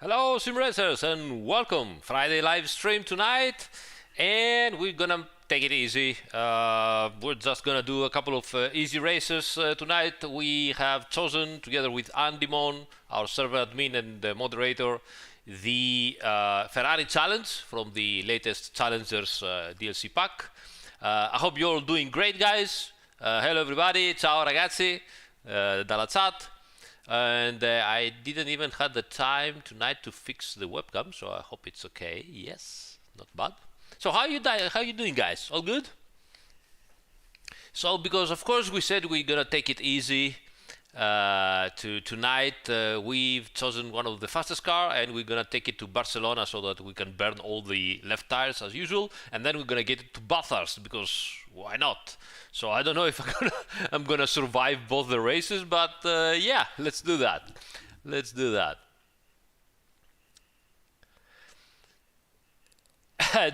Hello sim racers and welcome. Friday live stream tonight and we're gonna take it easy. We're just gonna do a couple of easy races tonight. We have chosen together with Andy Mon, our server admin and moderator, the Ferrari challenge from the latest Challengers DLC pack. I hope you're all doing great, guys. Hello everybody, ciao ragazzi dalla chat. And I didn't even have the time tonight to fix the webcam, so I hope it's okay. Yes, not bad. So how you doing, guys? All good? So because of course we said we're gonna take it easy tonight, we've chosen one of the fastest car and we're gonna take it to Barcelona so that we can burn all the left tires as usual, and then we're gonna get it to Bathurst because why not? So I don't know if I'm gonna survive both the races, but yeah, let's do that. Let's do that.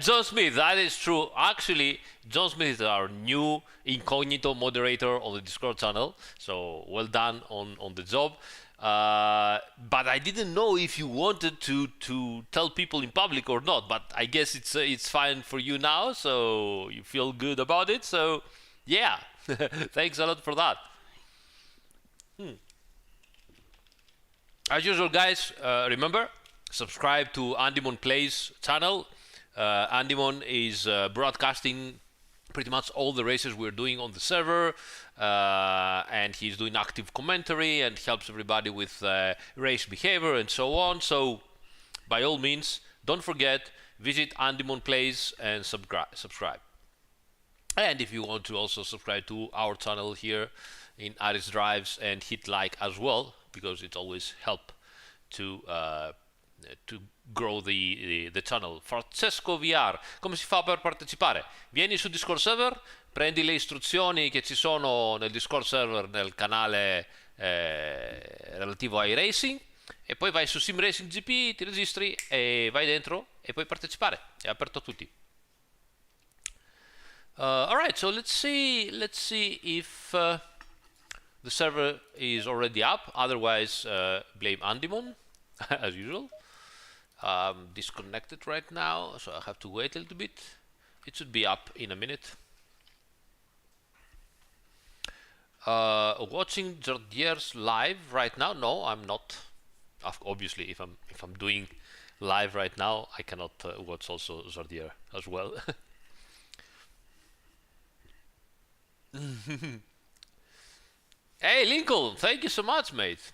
John Smith, that is true. Actually, John Smith is our new incognito moderator on the Discord channel. So well done on the job. But I didn't know if you wanted to tell people in public or not. But I guess it's fine for you now. So you feel good about it. So yeah, thanks a lot for that. As usual, guys, remember, subscribe to Andymon Plays channel. Andymon is broadcasting pretty much all the races we're doing on the server, and he's doing active commentary and helps everybody with race behavior and so on. So by all means, don't forget, visit Andymon Plays and subscribe. And if you want to also subscribe to our channel here in Aris.Drives and hit like as well, because it always helps to grow the channel. Francesco VR, come si fa per partecipare? Vieni su Discord server, prendi le istruzioni che ci sono nel Discord server nel canale relativo ai racing, e poi vai su simracing.gp, ti registri e vai dentro e puoi partecipare. È aperto a tutti. Alright, so let's see if the server is already up. Otherwise, blame Andymon as usual. Disconnected right now, so I have to wait a little bit. It should be up in a minute. Watching Jardier's live right now? No, I'm not. Obviously, if I'm doing live right now, I cannot watch also Jardier as well. Hey Lincoln, thank you so much, mate.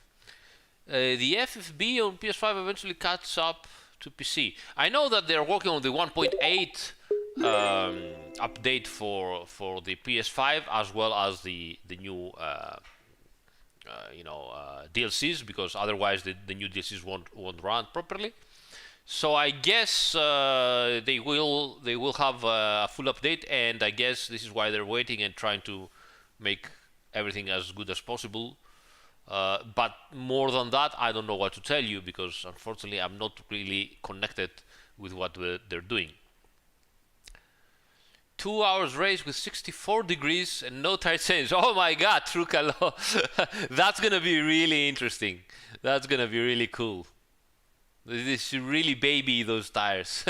The FFB on PS5 eventually catch up to PC. I know that they're working on the 1.8 update for the PS5 as well as the new DLCs, because otherwise the new DLCs won't run properly. So I guess they will have a full update, and I guess this is why they're waiting and trying to make everything as good as possible. But more than that, I don't know what to tell you, because unfortunately I'm not really connected with what they're doing. 2 hours race with 64 degrees and no tire change. Oh my god, Trucalo. That's gonna be really interesting. That's gonna be really cool. They should really baby those tires.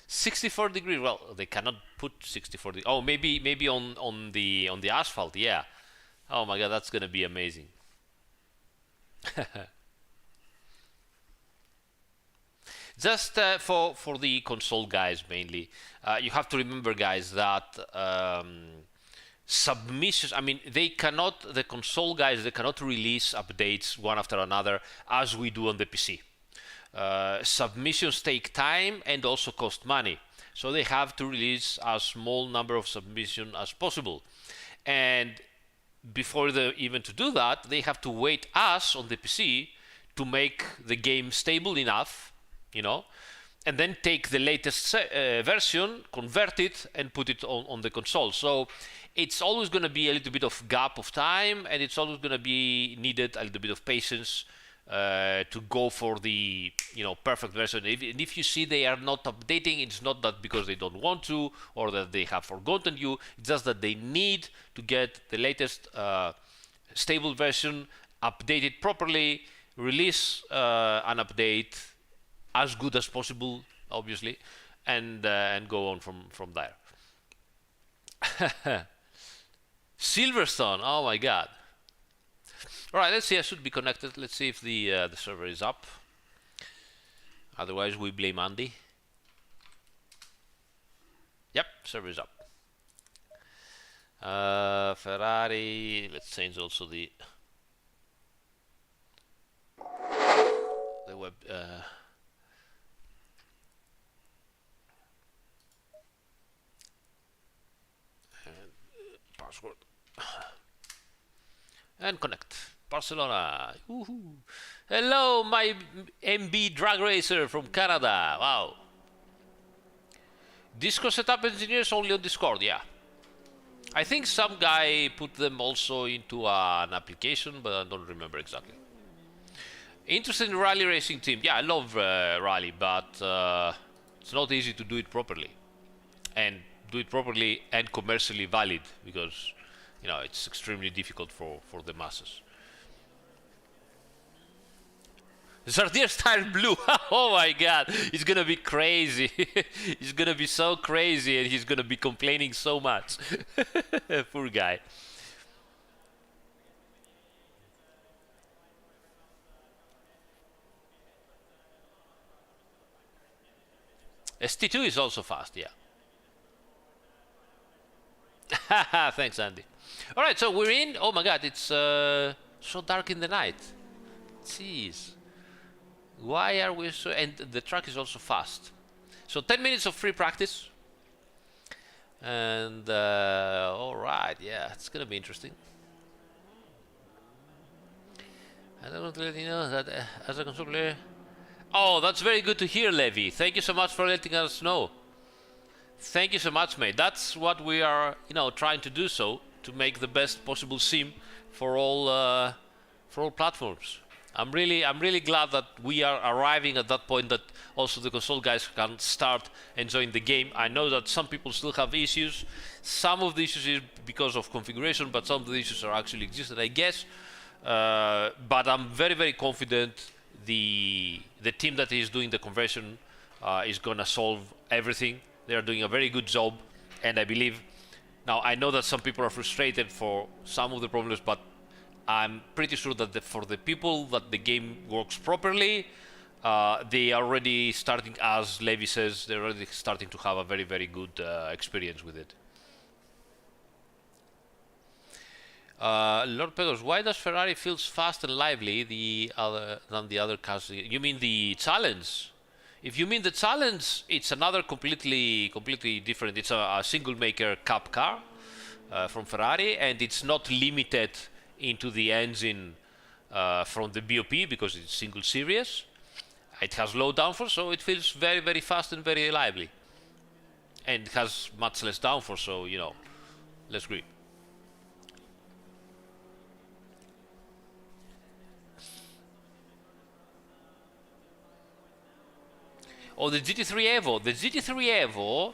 64 degrees. Well, they cannot put 64 degrees. Oh, maybe on the asphalt. Yeah. Oh my god, that's gonna be amazing. Just for the console guys mainly, you have to remember, guys, that submissions, I mean, the console guys, they cannot release updates one after another as we do on the PC. Submissions take time and also cost money, so they have to release a small number of submissions as possible, and before even to do that, they have to wait us on the PC to make the game stable enough, and then take the latest version, convert it, and put it on the console. So it's always going to be a little bit of gap of time, and it's always going to be needed a little bit of patience to go for the perfect version. If you see they are not updating, it's not that because they don't want to or that they have forgotten you. It's just that they need to get the latest stable version updated properly, release an update as good as possible, obviously, and go on from there. Silverstone, oh my god. All right, let's see. I should be connected. Let's see if the server is up. Otherwise, we blame Andy. Yep, server is up. Ferrari. Let's change also the web. Password. And connect. Barcelona. Woohoo. Hello, my MB drag racer from Canada. Wow. Discord setup engineers only on Discord, yeah. I think some guy put them also into an application, but I don't remember exactly. Interested in rally racing team? Yeah, I love rally, but it's not easy to do it properly. And do it properly and commercially valid, because you know it's extremely difficult for the masses. Zardier style blue. Oh my god, it's gonna be crazy. It's gonna be so crazy, and he's gonna be complaining so much. Poor guy. ST2 is also fast, yeah. Thanks, Andy. All right, so we're in. Oh my god, it's so dark in the night. Jeez. Why are we so... And the track is also fast. So 10 minutes of free practice. And, alright, yeah, it's gonna be interesting. I don't want to let you know that as a console player... Oh, that's very good to hear, Levi. Thank you so much for letting us know. Thank you so much, mate. That's what we are, you know, trying to do, so to make the best possible sim for all platforms. I'm really glad that we are arriving at that point that also the console guys can start enjoying the game. I know that some people still have issues. Some of the issues is because of configuration, but some of the issues are actually existed, I guess. But I'm very confident the team that is doing the conversion is gonna solve everything. They are doing a very good job, and I believe. Now I know that some people are frustrated for some of the problems, but I'm pretty sure that for the people that the game works properly, they are already starting, as Levi says, they're already starting to have a very good experience with it. Lord Pedos, why does Ferrari feels fast and lively than the other cars? You mean the challenge? If you mean the challenge, it's another completely different. It's a single maker cup car from Ferrari, and it's not limited into the engine from the BOP because it's single series. It has low downforce, so it feels very fast and very lively, and it has much less downforce, so you know, less grip. Oh, the GT3 Evo. The GT3 Evo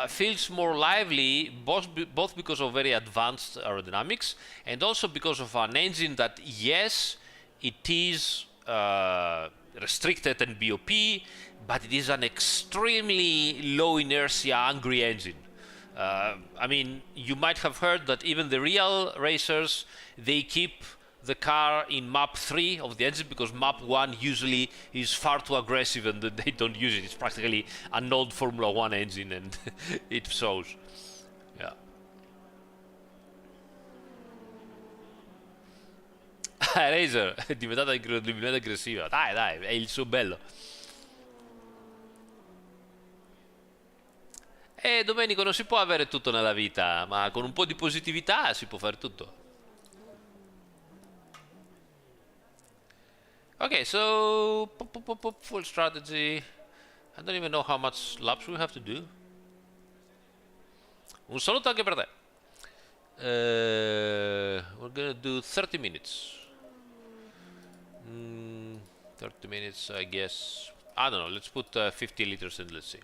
feels more lively, both because of very advanced aerodynamics and also because of an engine that, yes, it is restricted and BOP, but it is an extremely low inertia angry engine. I mean, you might have heard that even the real racers, they keep the car in map 3 of the engine because map 1 usually is far too aggressive and they don't use it. It's practically an old Formula 1 engine, and it shows. Yeah. Razer è diventata incredibilmente aggressiva. Dai, è il suo bello. Domenico, non si può avere tutto nella vita, ma con un po' di positività si può fare tutto. Okay, so full strategy. I don't even know how much laps we have to do. Un saluto anche per te. We're gonna do 30 minutes. 30 minutes, I guess. I don't know, let's put 50 liters and let's see.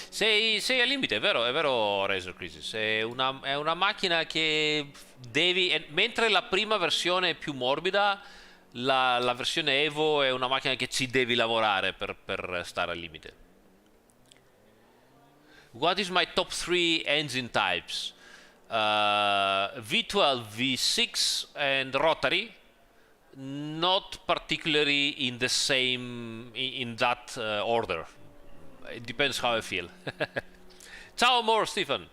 Sei al limite, è vero Razor Crisis. È una macchina che devi... mentre la prima versione è più morbida, la versione Evo è una macchina che ci devi lavorare per stare al limite. What is my top 3 engine types? V12, V6 and rotary. Not particularly in the same, in that order. It depends how I feel. Ciao more, Stephen.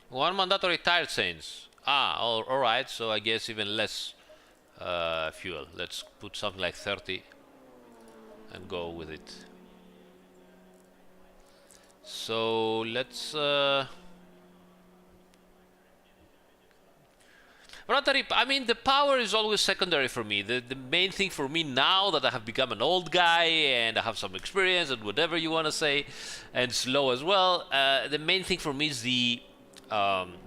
One mandatory tire change. Alright, so I guess even less fuel. Let's put something like 30 and go with it. So let's rotary, I mean, the power is always secondary for me. The main thing for me now that I have become an old guy and I have some experience and whatever you want to say, and slow as well, the main thing for me is the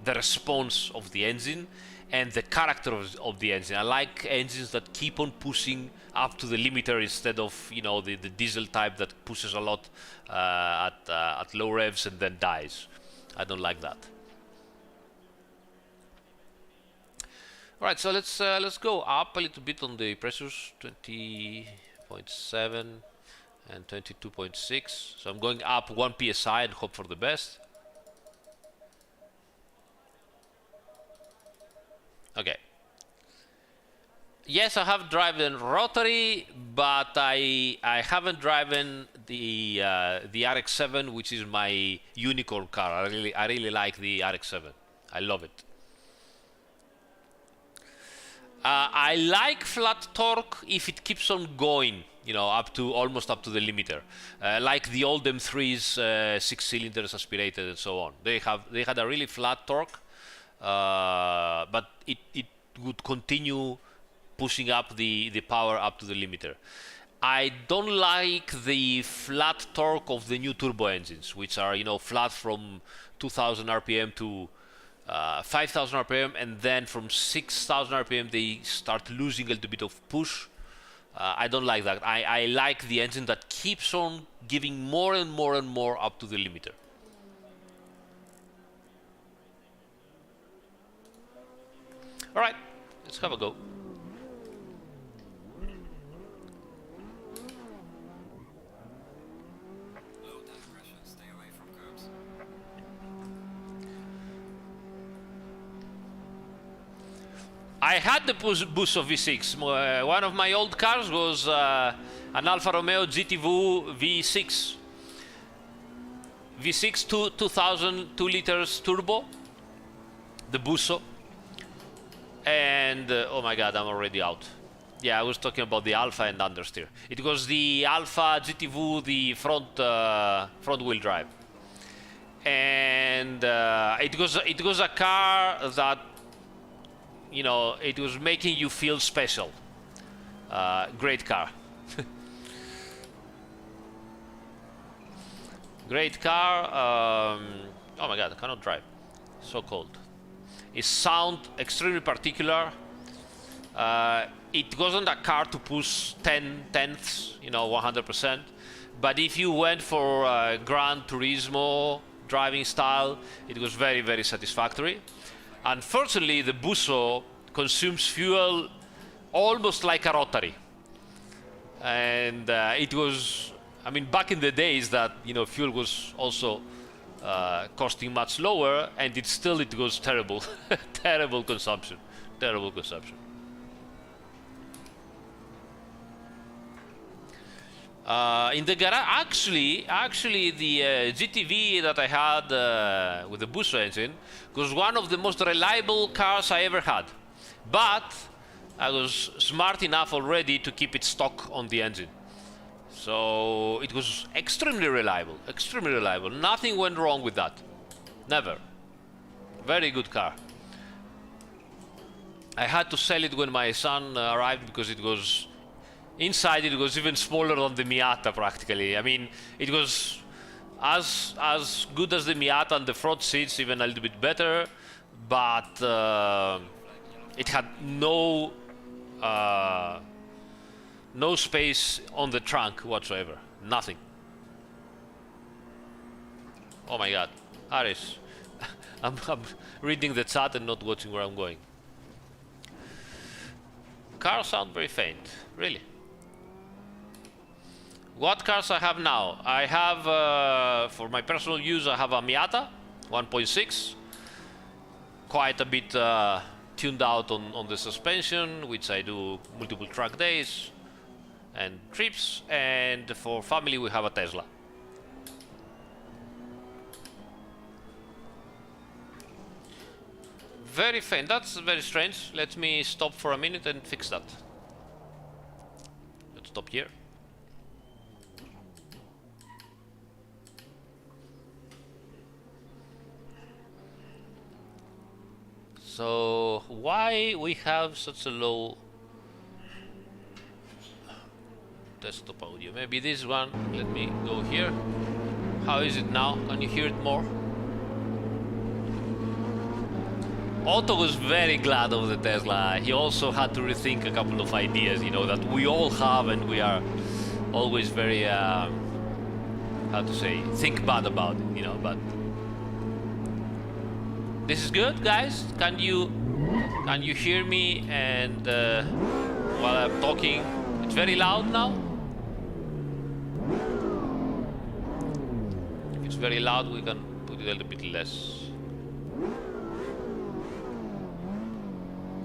response of the engine and the character of the engine. I like engines that keep on pushing up to the limiter instead of, you know, the diesel type that pushes a lot at low revs and then dies. I don't like that. All right, so let's go up a little bit on the pressures, 20.7 and 22.6. So I'm going up 1 psi and hope for the best. Okay. Yes, I have driven rotary, but I haven't driven the RX-7, which is my unicorn car. I really like the RX-7. I love it. I like flat torque if it keeps on going, you know, almost up to the limiter, like the old M3s, 6 cylinders aspirated and so on. They had a really flat torque, but it would continue pushing up the power up to the limiter. I don't like the flat torque of the new turbo engines, which are, you know, flat from 2000 RPM to 5000 RPM, and then from 6000 RPM they start losing a little bit of push. I don't like that. I like the engine that keeps on giving more and more and more up to the limiter. Alright, let's have a go. I had the boost of V6. One of my old cars was an Alfa Romeo GTV V6. V6 2000 2 liters turbo, the Busso. And oh my god, I'm already out. Yeah, I was talking about the Alfa and understeer. It was the Alfa GTV, the front wheel drive. And it was a car that, you know, it was making you feel special. Great car. Great car. Oh my god, I cannot drive. So cold. It sound extremely particular. It wasn't a car to push 10/10ths, you know, 100%. But if you went for Gran Turismo driving style, it was very, very satisfactory. Unfortunately, the Busso consumes fuel almost like a rotary. And it was, I mean, back in the days that, you know, fuel was also costing much lower, and it was terrible. Terrible consumption. Terrible consumption. In the garage, actually, the GTV that I had with the Busso engine was one of the most reliable cars I ever had. But I was smart enough already to keep it stock on the engine. So it was extremely reliable, extremely reliable. Nothing went wrong with that. Never. Very good car. I had to sell it when my son arrived because it was inside. It was even smaller than the Miata practically. I mean, it was as good as the Miata, and the front seats even a little bit better, but it had no space on the trunk whatsoever. Nothing. Oh my god. Aris, I'm reading the chat and not watching where I'm going. Cars sound very faint, really. What cars I have now? I have, for my personal use, I have a Miata 1.6. Quite a bit tuned out on the suspension, which I do multiple track days and trips. And for family, we have a Tesla. Very faint. That's very strange. Let me stop for a minute and fix that. Let's stop here. So why we have such a low desktop audio? Maybe this one. Let me go here. How is it now? Can you hear it more? Otto was very glad of the Tesla. He also had to rethink a couple of ideas, you know, that we all have, and we are always very, how to say, think bad about it, you know, but this is good, guys. Can you hear me? And while I'm talking, it's very loud now. If it's very loud, we can put it a little bit less.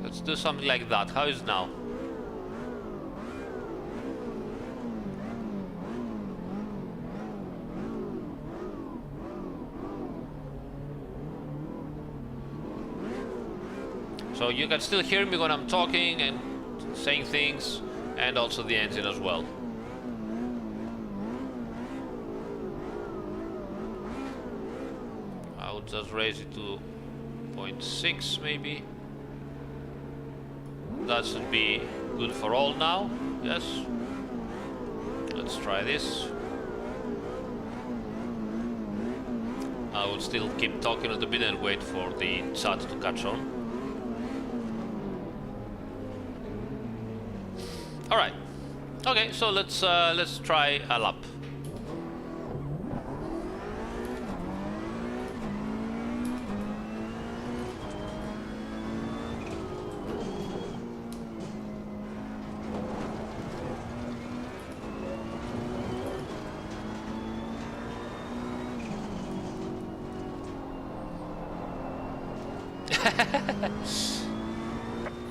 Let's do something like that. How is it now? So you can still hear me when I'm talking and saying things, and also the engine as well. I will just raise it to 0.6 maybe. That should be good for all now. Yes. Let's try this. I will still keep talking a little bit and wait for the chat to catch on. All right. Okay, so let's try a lap.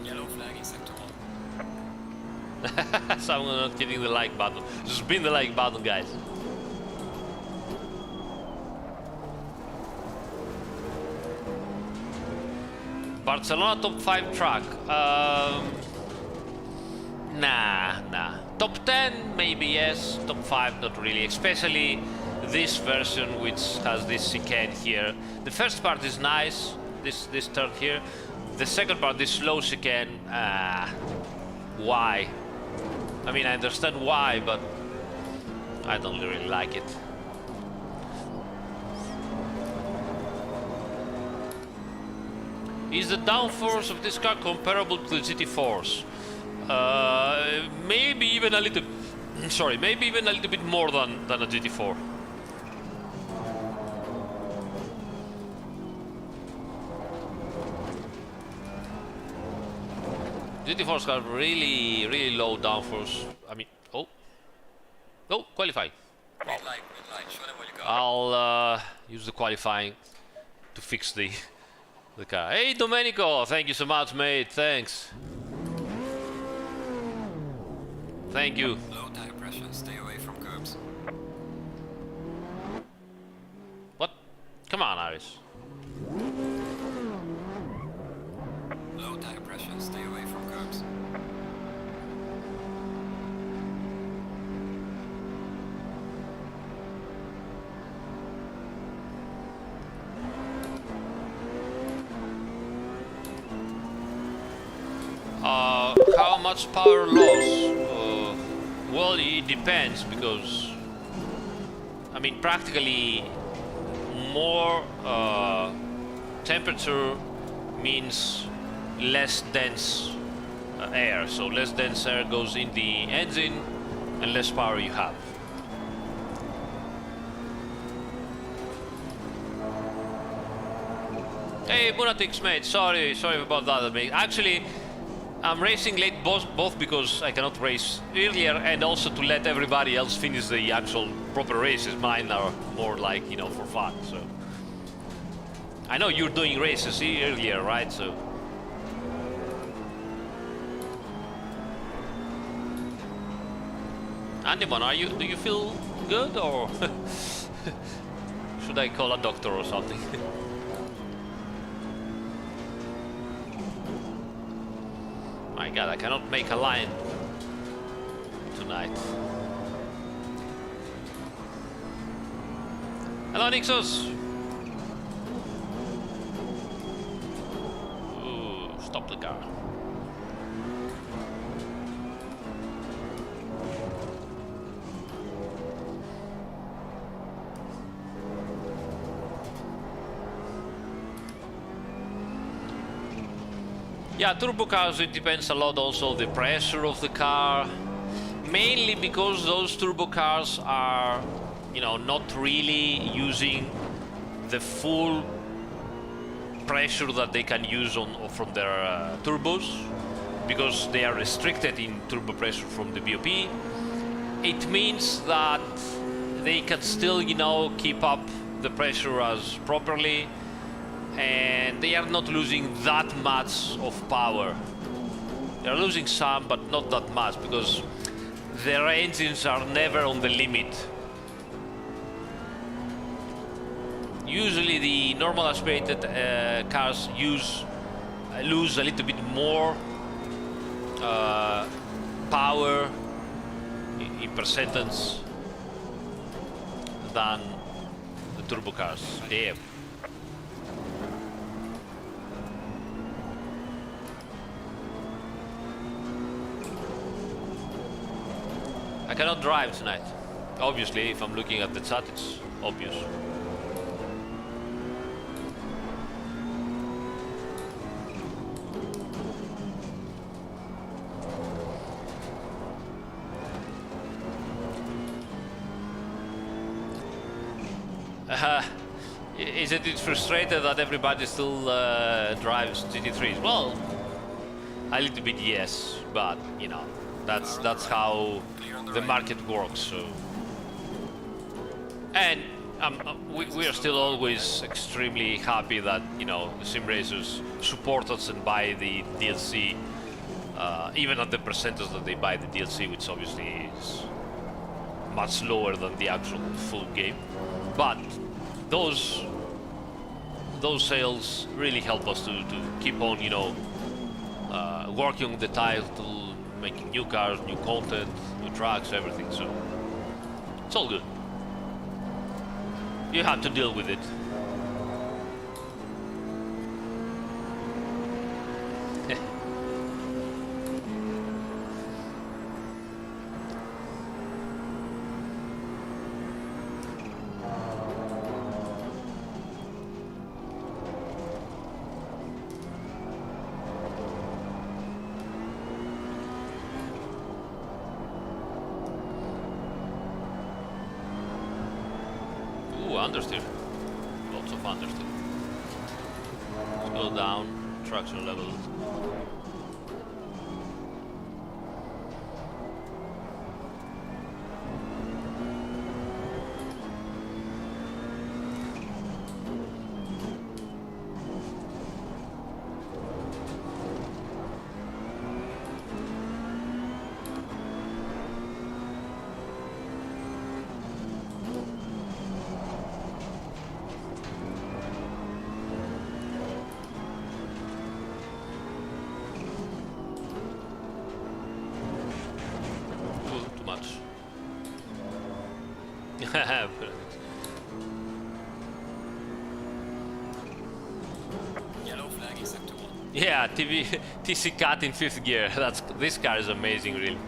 Yellow flag in sector 1. Someone not hitting the like button. Just spin the like button, guys. Barcelona top 5 track. Nah. Top 10 maybe, yes. Top 5 not really. Especially this version, which has this chicane here. The first part is nice. This turn here. The second part, this slow chicane. Why? I mean, I understand why, but I don't really like it. Is the downforce of this car comparable to the GT4s? Maybe even a little. Sorry, maybe even a little bit more than a GT4. GT4s have really low downforce. I mean, oh, qualifying. Wow. Red light, show them what you got. I'll use the qualifying to fix the car. Hey, Domenico, thank you so much, mate. Thanks. Thank you. Low tire pressure, stay away from curbs. What? Come on, Aris. Low tire pressure, stay away from curbs. How much power loss? Well, it depends, because I mean, practically more temperature means less dense air. So less dense air goes in the engine and less power you have. Hey, Munatix, mate. Sorry about that, mate. Actually, I'm racing late both because I cannot race earlier and also to let everybody else finish the actual proper races. Mine are more like, you know, for fun, so. I know you're doing races earlier, right? So. Andimon, do you feel good or should I call a doctor or something? My God, I cannot make a line tonight. Hello, Nixos. Ooh, stop the car. Yeah, turbo cars, it depends a lot also the pressure of the car. Mainly because those turbo cars are, you know, not really using the full pressure that they can use from their turbos, because they are restricted in turbo pressure from the BOP. It means that they can still, you know, keep up the pressure as properly, and they are not losing that much of power. They are losing some, but not that much, because their engines are never on the limit. Usually the normal aspirated cars lose a little bit more power in percentage than the turbo cars. Damn. I cannot drive tonight. Obviously, if I'm looking at the chat, it's obvious. Isn't it frustrated that everybody still drives GT3s? Well, a little bit yes, but you know, that's how the market works. So, and we are still always extremely happy that, you know, the sim racers support us and buy the DLC, even at the percentage that they buy the DLC, which obviously is much lower than the actual full game. But those sales really help us to keep on, you know, working on the title, making new cars, new content, new tracks, everything. So it's all good. You have to deal with it. Understeer. Lots of understeer. Let's go down. Traction level. Yellow flag is sector 1. Yeah, TC Cat in 5th gear. This car is amazing, really.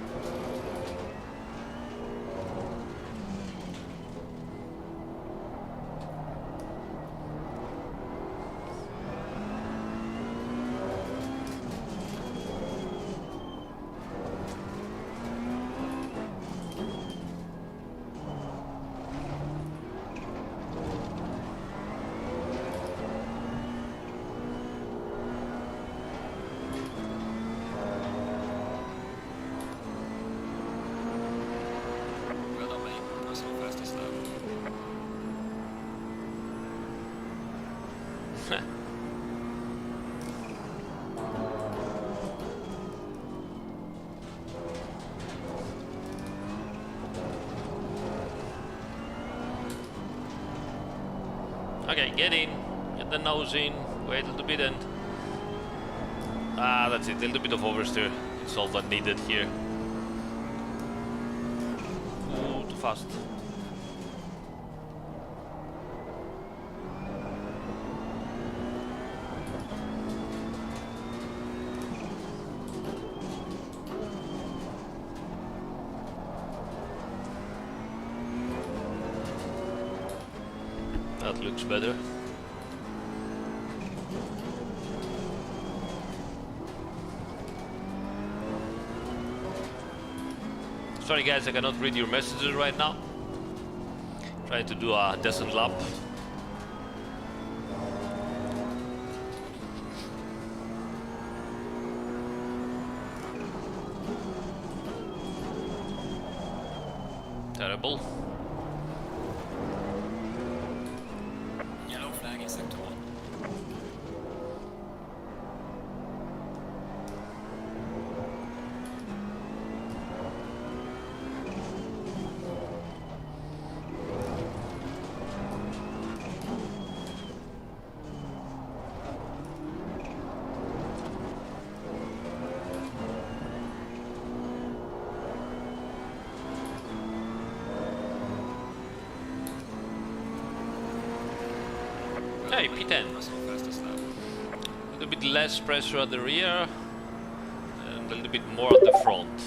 Okay, get in, get the nose in, wait a little bit and... that's it, a little bit of oversteer. It's all that needed here. Ooh, too fast. That looks better. Sorry guys, I cannot read your messages right now. Trying to do a decent lap. Terrible. Yellow flag in sector 1. Hey, P10. A little bit less pressure at the rear and a little bit more at the front.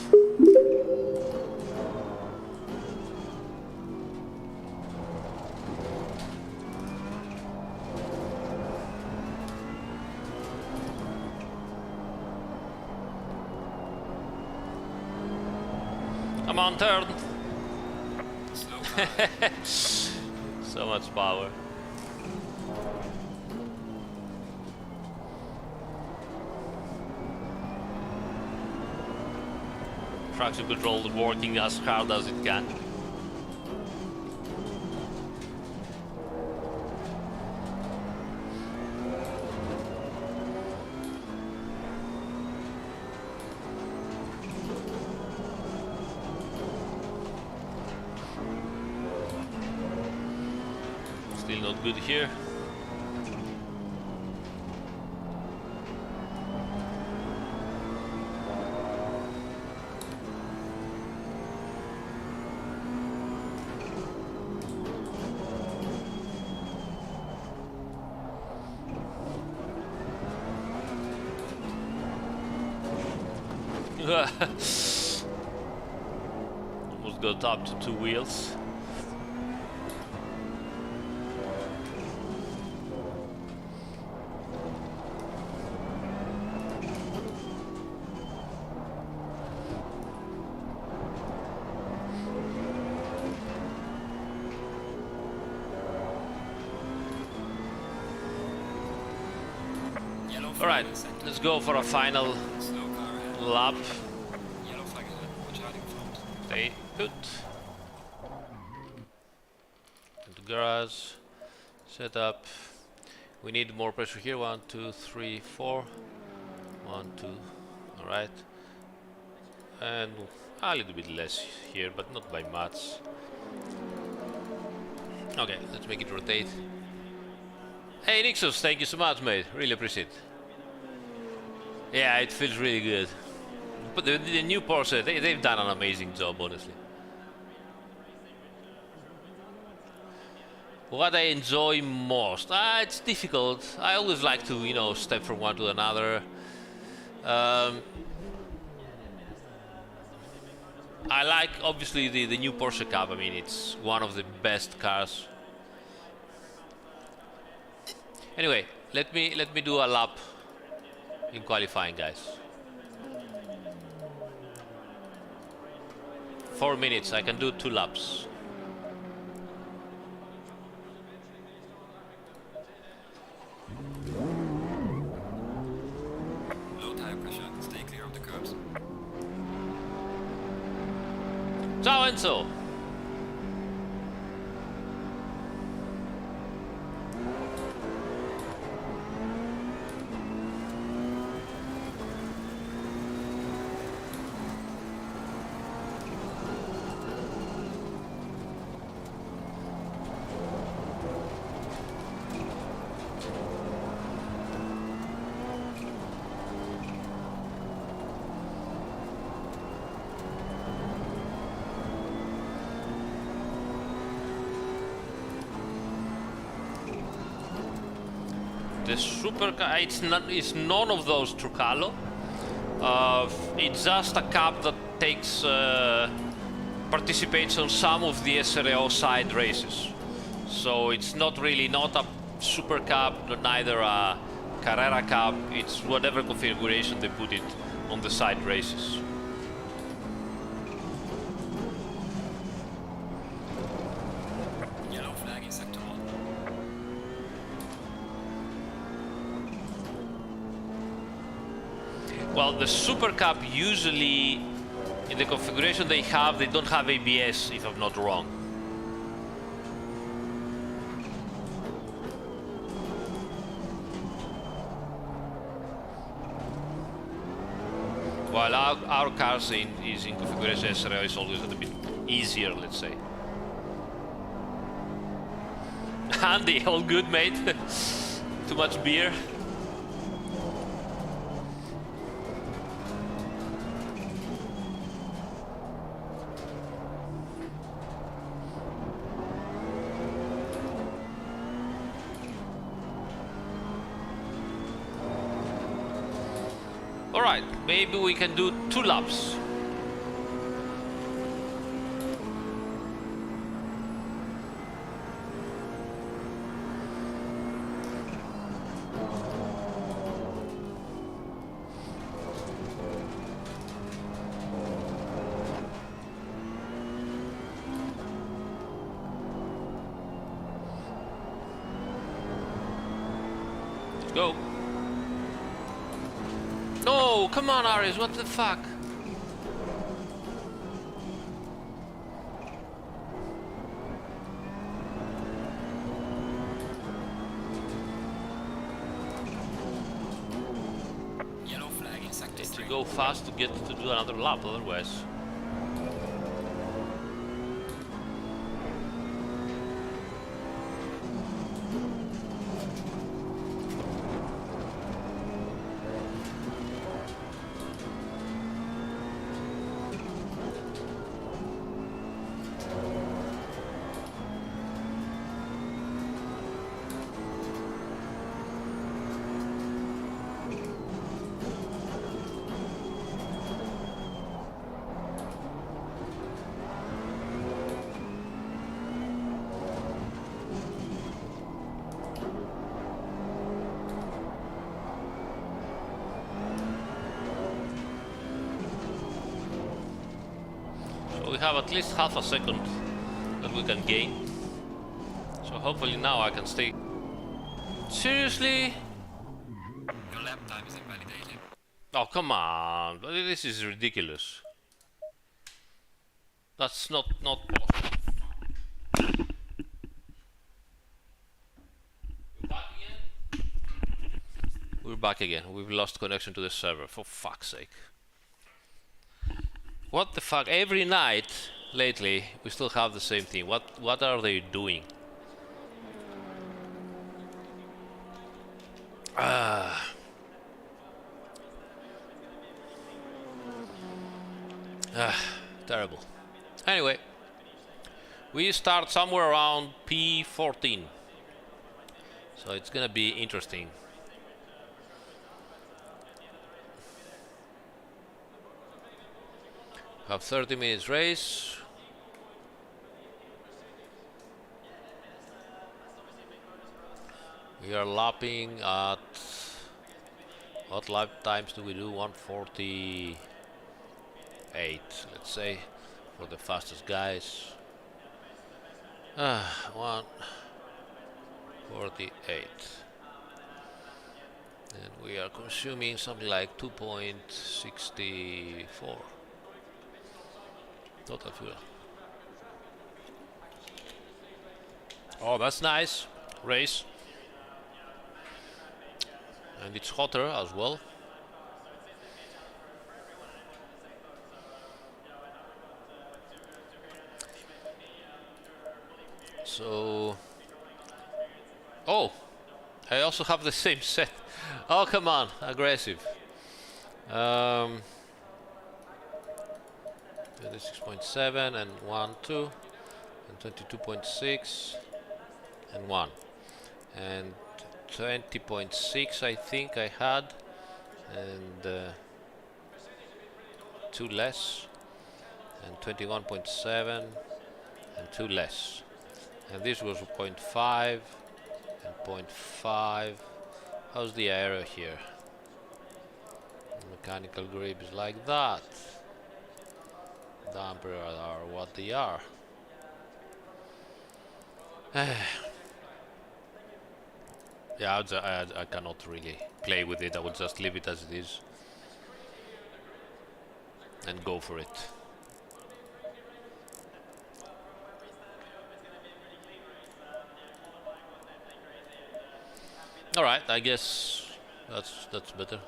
Come on, turn! So much power. Traction control working as hard as it can. Still not good here. Almost got up to 2 wheels. All right, let's go for a final lap. Yellow flag ahead. Watch out in front. Stay put. Into garage. Set up. We need more pressure here. 1, 2, 3, 4. 1, 2. All right. And a little bit less here, but not by much. Okay, let's make it rotate. Hey Nixos, thank you so much, mate. Really appreciate it. Yeah, it feels really good. But the new Porsche, they've done an amazing job, honestly. What I enjoy most? It's difficult. I always like to, you know, step from one to another. I like, obviously, the new Porsche Cup. I mean, it's one of the best cars. Anyway, let me do a lap in qualifying, guys. 4 minutes, I can do 2 laps. Low tire pressure. Stay clear of the curbs. Ciao Enzo! The supercar, it's none of those Trucalo. It's just a cup that takes participates on some of the SRO side races. So it's not a super cup, neither a Carrera cup. It's whatever configuration they put it on the side races. Yellow flag in sector 1. Well, the Super Cup usually, in the configuration they don't have ABS, if I'm not wrong. While our cars is in configuration SRO, is always a little bit easier, let's say. Andy, all good, mate? Too much beer? Alright, maybe we can do 2 laps. Let's go. No, come on, Aris, what the fuck? Yellow flag in sector Need to 3. go fast to get to do another lap, otherwise. We have at least half a second that we can gain. So hopefully now I can stay. Seriously? Your lap time is invalidated. Oh, come on. This is ridiculous. That's not We're back again. We've lost connection to the server, for fuck's sake. What the fuck? Every night lately we still have the same thing. What are they doing? Terrible. Anyway, we start somewhere around P14. So it's gonna be interesting. Have 30 minutes race. We are lapping at, what lap times do we do? 1:48, let's say, for the fastest guys. 1:48. And we are consuming something like 2.64 total fuel. Oh, that's nice. Race. And it's hotter as well. So, oh, I also have the same set. Oh, come on, aggressive. 26.7 and 1, 2, and 22.6 and 1, and 20.6 I think I had, and 2 less, and 21.7 and 2 less, and this was 0.5 and 0.5. How's the error here? Mechanical grip is like that. Damper are what they are. Yeah, I cannot really play with it. I will just leave it as it is and go for it. All right, I guess that's better.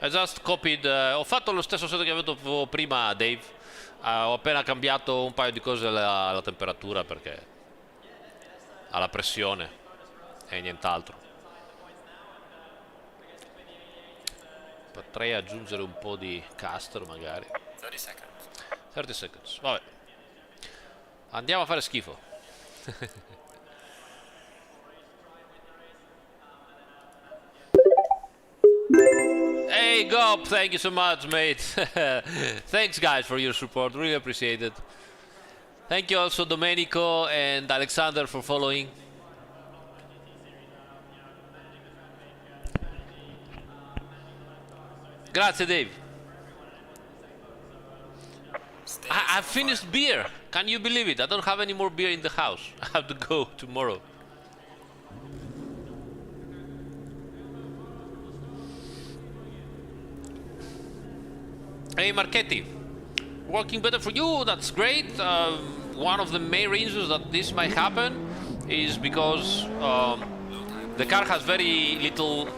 I just copied, ho fatto lo stesso set che avevo prima, Dave. Ho appena cambiato un paio di cose alla temperatura perché alla pressione e nient'altro. Potrei aggiungere un po' di caster magari. 30 seconds. 30 seconds, vabbè. Andiamo a fare schifo. Hey Gob, thank you so much, mate. Thanks guys for your support, really appreciate it. Thank you also Domenico and Alexander for following. Grazie Dave. I finished beer. Can you believe it? I don't have any more beer in the house. I have to go tomorrow. Hey Marchetti, working better for you, that's great. One of the main reasons that this might happen is because the car has very little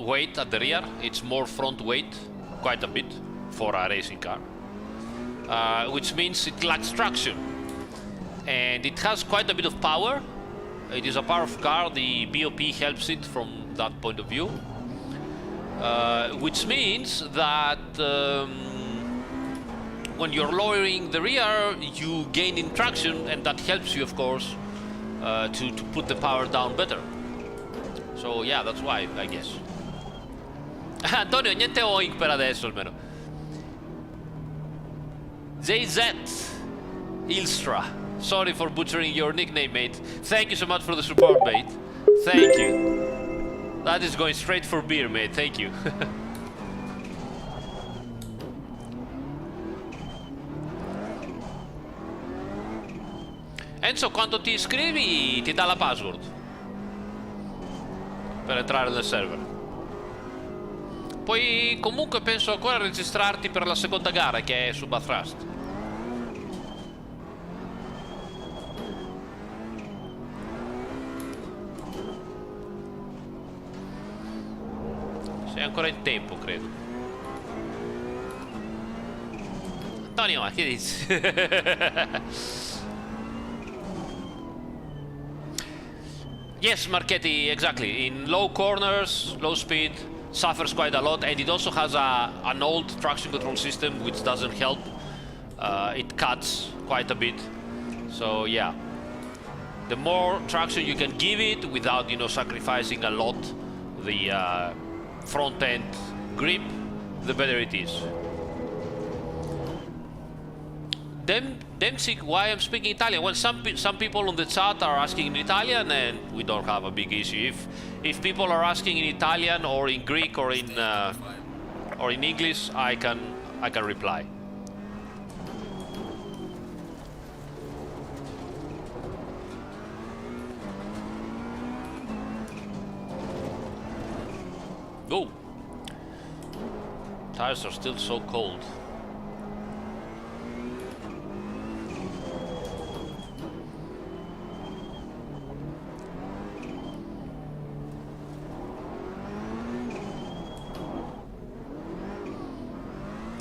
weight at the rear. It's more front weight, quite a bit, for a racing car, which means it lacks traction, and it has quite a bit of power. It is a powerful car. The BOP helps it from that point of view. Which means that when you're lowering the rear, you gain in traction, and that helps you, of course, to put the power down better. So yeah, that's why, I guess. Antonio, niente oink per adesso almeno. JZ Ilstra, sorry for butchering your nickname, mate. Thank you so much for the support, mate. Thank you. That is going straight for beer, mate. Thank you. Enzo, quando ti iscrivi ti dà la password per entrare nel server. Poi comunque penso ancora a registrarti per la seconda gara che è su Bathurst. Sei ancora in tempo, credo. Antonio, ma che dici? Yes, Marchetti, exactly. In low corners, low speed, suffers quite a lot, and it also has an old traction control system which doesn't help. It cuts quite a bit. So yeah, the more traction you can give it without, sacrificing a lot the front end grip, the better it is. Demsik, why I'm speaking Italian? Well, some people on the chat are asking in Italian, and we don't have a big issue. If people are asking in Italian or in Greek or in English, I can reply. Go. Tires are still so cold.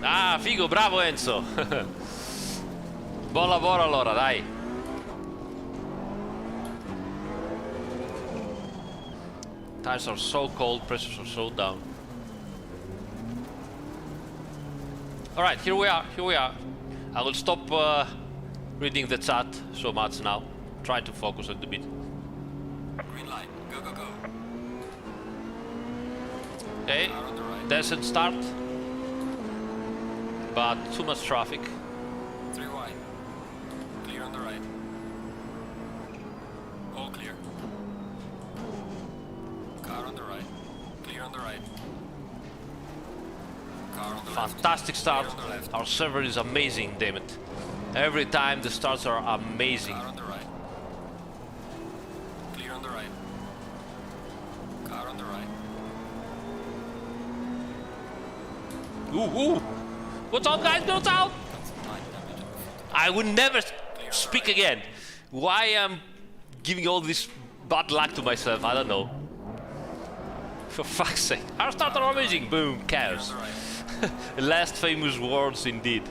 Ah, figo, bravo Enzo. Buon lavoro allora, dai. Tires are so cold, pressures are so down. Alright, here we are, here we are. I will stop reading the chat so much now. Try to focus a little bit. Green light. Go, go, go. Okay, Car on the right. decent start. But too much traffic. 3 wide. Clear on the right. All clear. Car on the right. Clear on the right. Car on the left. Fantastic start. Clear on the left. Our server is amazing, damn it. Every time the starts are amazing. Car on the right. Clear on the right. Car on the right. Ooh, ooh. Watch out, guys, watch out! I would never speak again. Why am giving all this bad luck to myself? I don't know. For fuck's sake. Our starts are amazing. Boom, chaos. Last famous words indeed.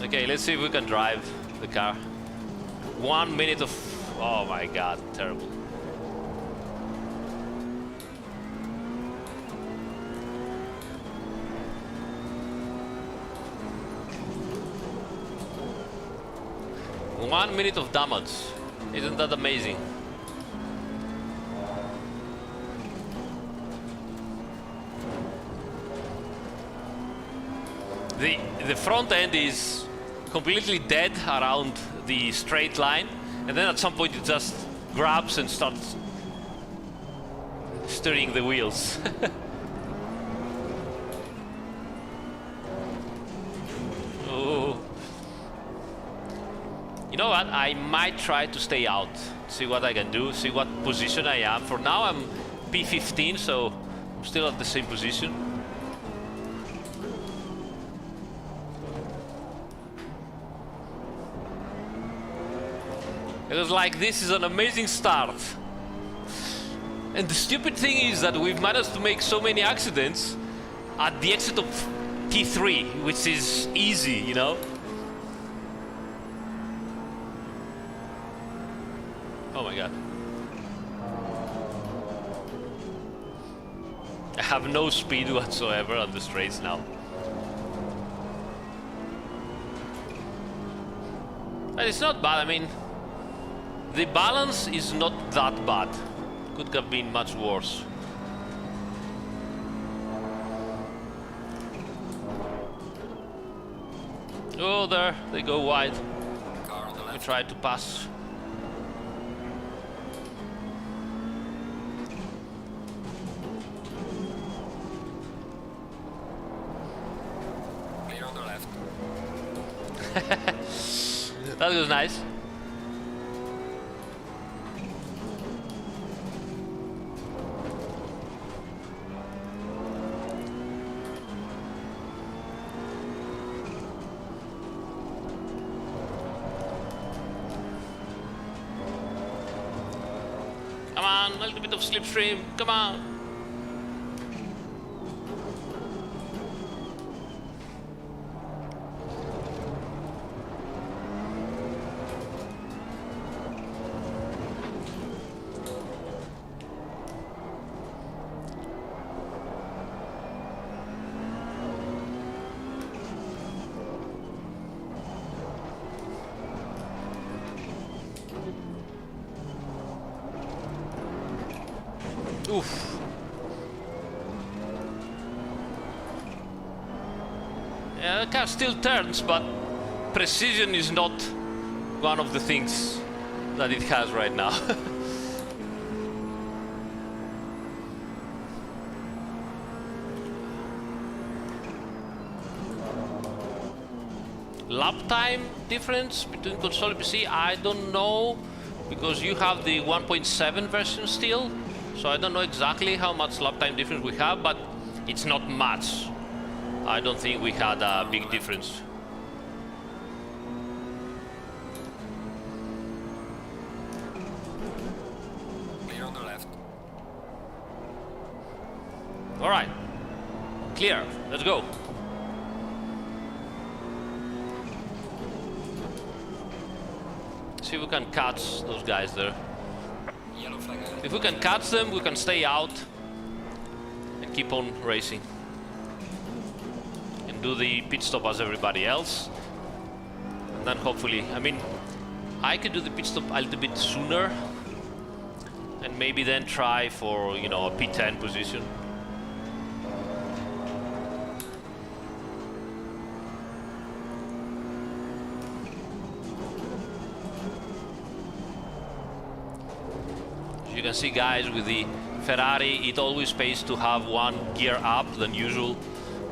Okay, let's see if we can drive the car. 1 minute of... Oh my god, terrible. One minute of damage. Isn't that amazing? The front end is completely dead around the straight line, and then at some point it just grabs and starts steering the wheels. Oh. You know what? I might try to stay out, see what I can do, see what position I am. For now I'm P15, so I'm still at the same position. It was like, this is an amazing start. And the stupid thing is that we've managed to make so many accidents at the exit of T3, which is easy, you know? Oh my god. I have no speed whatsoever on the straights now. But it's not bad, I mean, the balance is not that bad. Could have been much worse. Oh, there, they go wide. Car on the We left. try to pass. Clear on the left. That was nice. Come on, a little bit of slipstream, come on. Oof. Yeah, the car still turns, but precision is not one of the things that it has right now. Lap time difference between console and PC, I don't know, because you have the 1.7 version still. So I don't know exactly how much lap time difference we have, but it's not much. I don't think we had a big difference. Clear on the left. All right, clear, let's go. See if we can catch those guys there. Yellow flag ahead. If we can catch them, we can stay out and keep on racing. And and do the pit stop as everybody else. And then hopefully, I mean, I could do the pit stop a little bit sooner and maybe then try for, you know, a P10 position. As you can see, guys, with the Ferrari, it always pays to have one gear up than usual.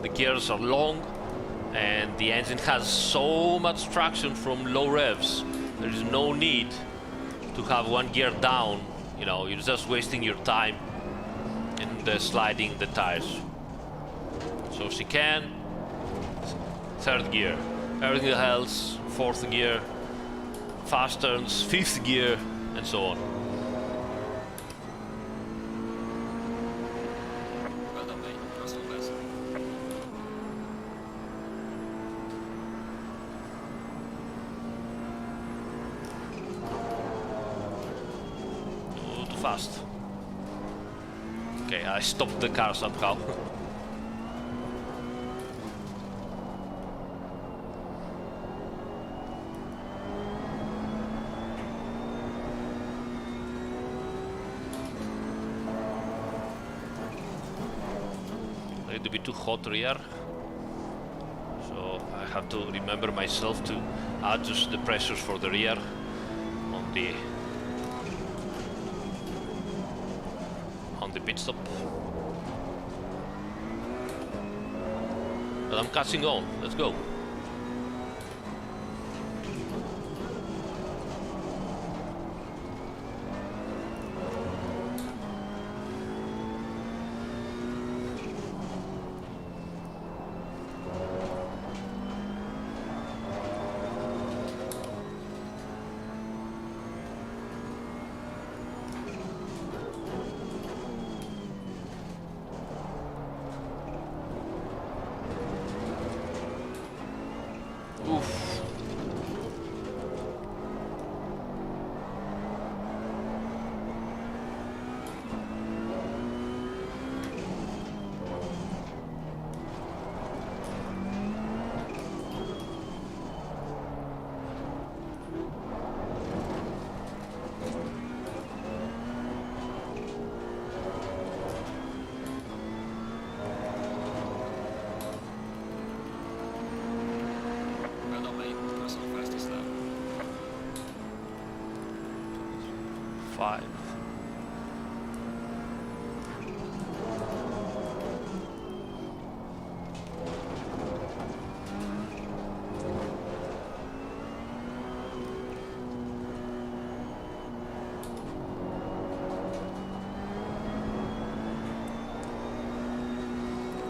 The gears are long and the engine has so much traction from low revs. There is no need to have one gear down. You know, you're just wasting your time in sliding the tires. So chicane, third gear. Everything else, fourth gear. Fast turns, fifth gear, and so on. Well done, mate. Personal best. Too fast. Okay, I stopped the car somehow. A little bit too hot rear, so I have to remember myself to adjust the pressures for the rear on the pit stop. But I'm catching on. Let's go. Oof. Well done, mate. Personal fastest lap. 5.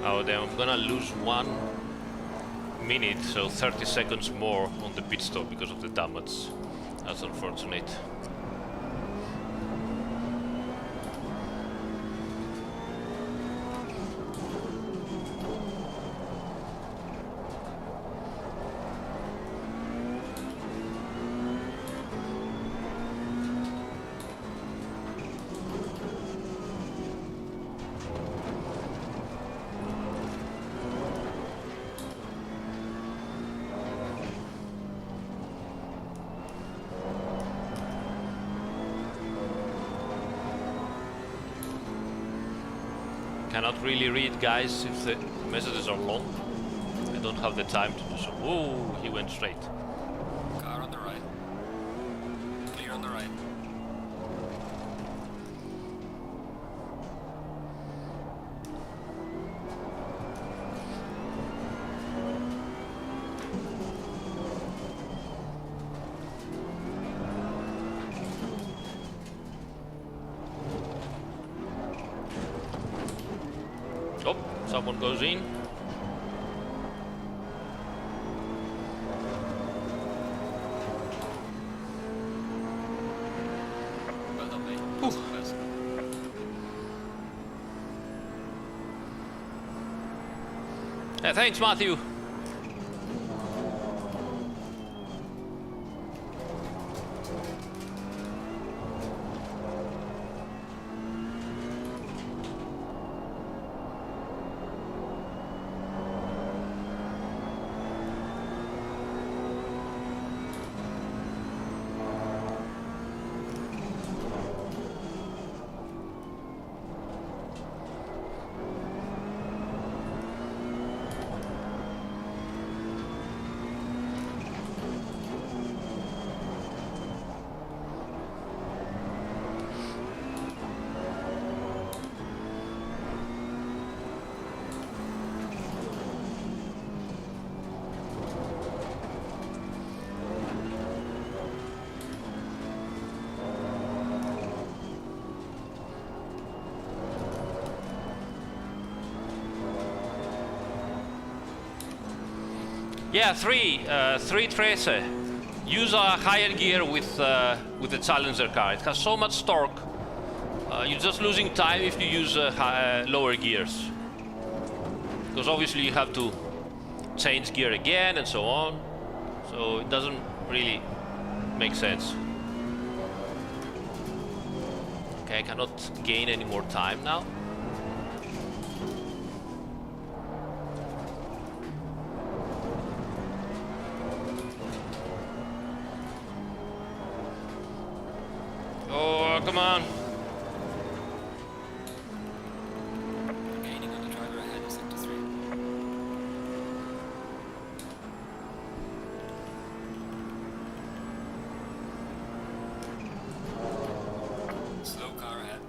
Oh, then I'm gonna lose 1 minute, so 30 seconds more on the pit stop because of the damage. That's unfortunate. Cannot really read, guys, if the messages are long. I don't have the time to do so. Whoa, he went straight. Car on the right. Clear on the right. Oh, someone goes in. Well done, mate. Personal best. Thanks, Matthew. Yeah, three Trece. Use a higher gear with the Challenger car. It has so much torque. You're just losing time if you use lower gears. Because obviously you have to change gear again and so on. So it doesn't really make sense. Okay, I cannot gain any more time now. Oh, come on. Gaining on the driver ahead of sector 3. Slow car ahead.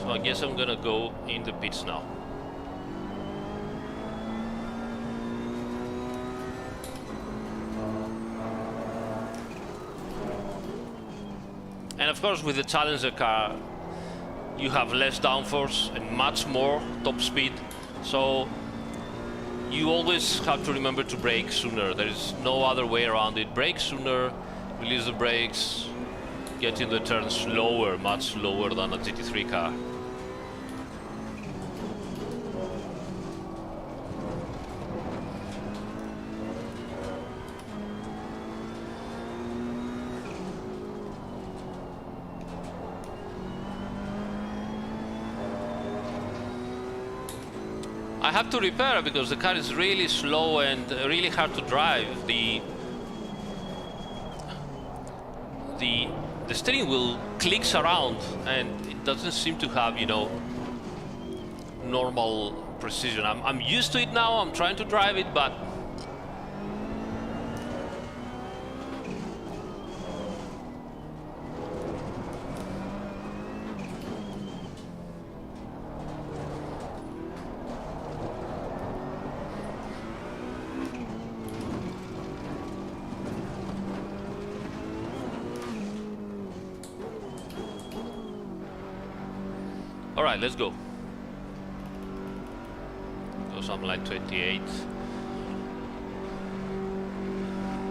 So I guess I'm gonna go in the pits now. And of course with the Challenger car you have less downforce and much more top speed, so you always have to remember to brake sooner. There is no other way around it. Brake sooner, release the brakes, get in the turn slower, much slower than a GT3 car. I have to repair because the car is really slow and really hard to drive. The steering wheel clicks around and it doesn't seem to have, you know, normal precision. I'm used to it now. I'm trying to drive it, but all right, let's go. Go something like 28.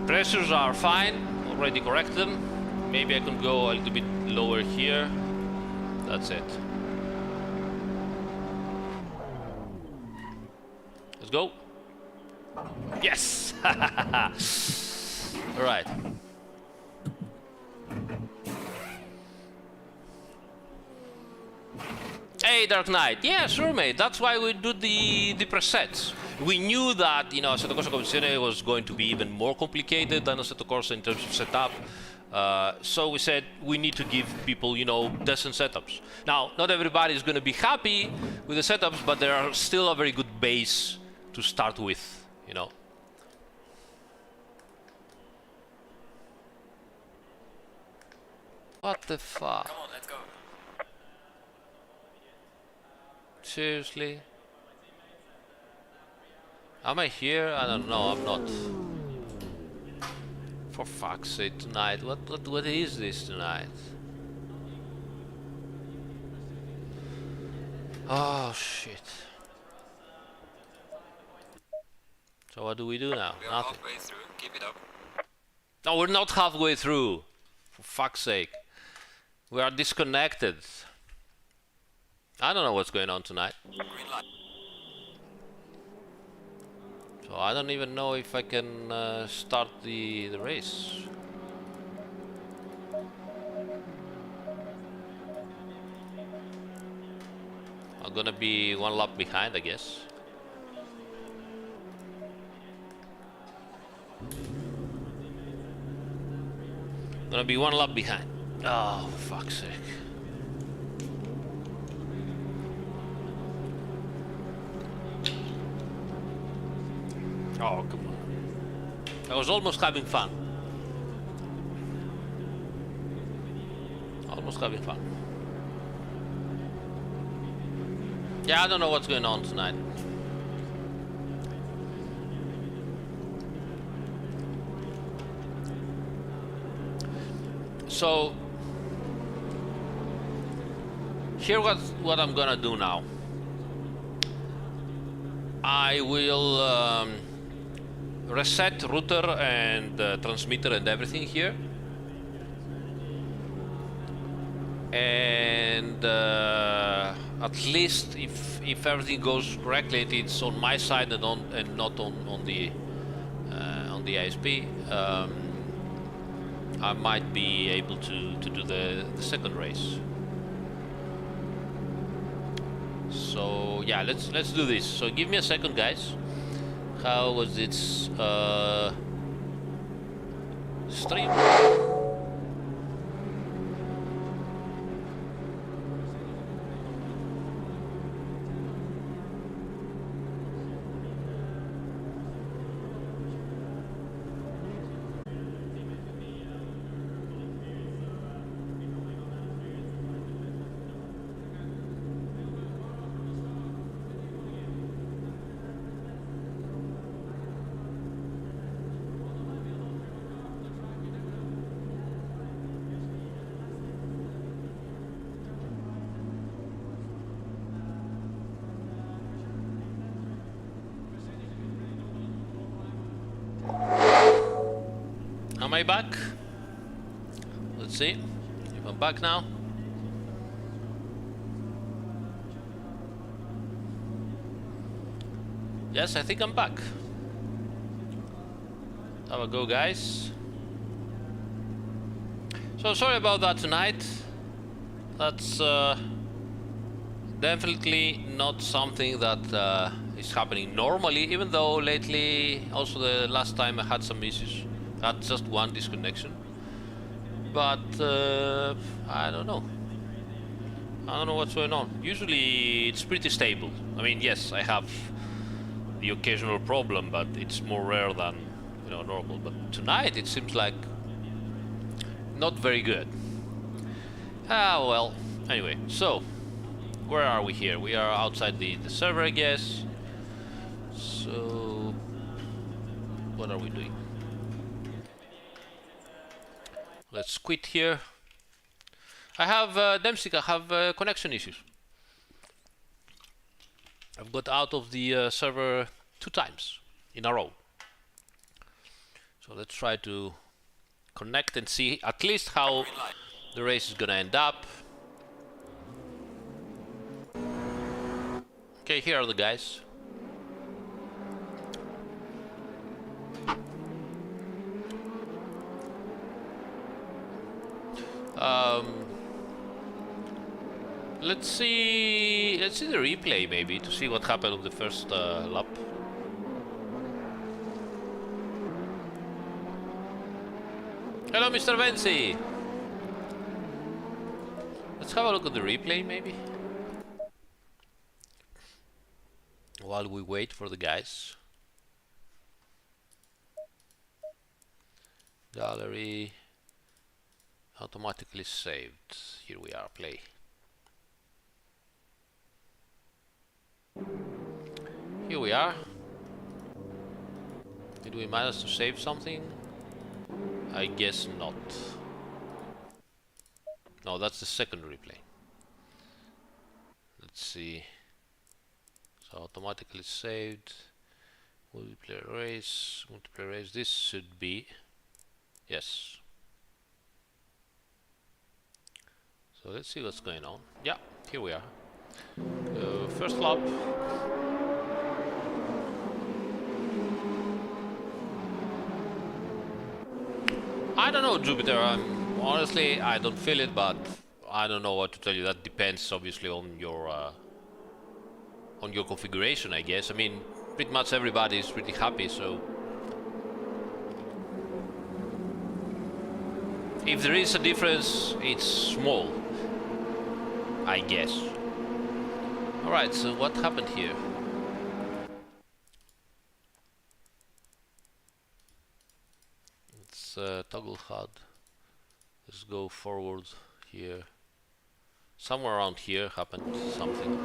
Pressures are fine, already correct them. Maybe I can go a little bit lower here. That's it. Let's go. Yes! All right. Hey, Dark Knight. Yeah, sure, mate. That's why we do the presets. We knew that, you know, Assetto Corsa Competizione was going to be even more complicated than Assetto Corsa in terms of setup. So we said we need to give people, you know, decent setups. Now, not everybody is going to be happy with the setups, but there are still a very good base to start with, you know. What the fuck? Come on, let's go. Seriously? Am I here? I don't know, I'm not. For fuck's sake, tonight. What is this tonight? Oh shit. So what do we do now? We are Nothing. halfway through. Keep it up. No, we're not halfway through. For fuck's sake. We are disconnected. I don't know what's going on tonight. Green light. So I don't even know if I can start the race. I'm gonna be one lap behind, I guess. Gonna be one lap behind. Oh, for fuck's sake. Oh, come on. I was almost having fun. Almost having fun. Yeah, I don't know what's going on tonight. So Here, what I'm gonna do now. I will reset router and transmitter and everything here, and at least if everything goes correctly, it's on my side and not on the ISP. I might be able to do the second race. So yeah, let's do this. So give me a second, guys. How was this stream? Am I back? Let's see if I'm back now. Yes, I think I'm back. Have a go, guys. So sorry about that tonight. That's definitely not something that is happening normally, even though lately, also the last time I had some issues. Had just one disconnection, but I don't know. I don't know what's going on. Usually it's pretty stable. I mean, yes, I have the occasional problem, but it's more rare than, you know, normal. But tonight it seems like not very good. Ah, well. Anyway, so where are we here? We are outside the server, I guess. So what are we doing? Let's quit here. I have Dempsey, I have connection issues. I've got out of the server 2 times in a row. So let's try to connect and see at least how the race is gonna end up. Okay, here are the guys. Let's see the replay maybe to see what happened on the first lap. Hello, Mr. Venci. Let's have a look at the replay maybe while we wait for the guys. Gallery automatically saved. Here we are, play. Here we are. Did we manage to save something? I guess not. No, that's the second replay. Let's see. So automatically saved. Multiplayer race. Multiplayer race. This should be. Yes. So let's see what's going on. Yeah, here we are. First lap. I don't know, Jupiter. Honestly, I don't feel it, but I don't know what to tell you. That depends, obviously, on your configuration, I guess. I mean, pretty much everybody is pretty happy, so if there is a difference, it's small, I guess. Alright, so what happened here? Let's toggle HUD. Let's go forward here. Somewhere around here happened something.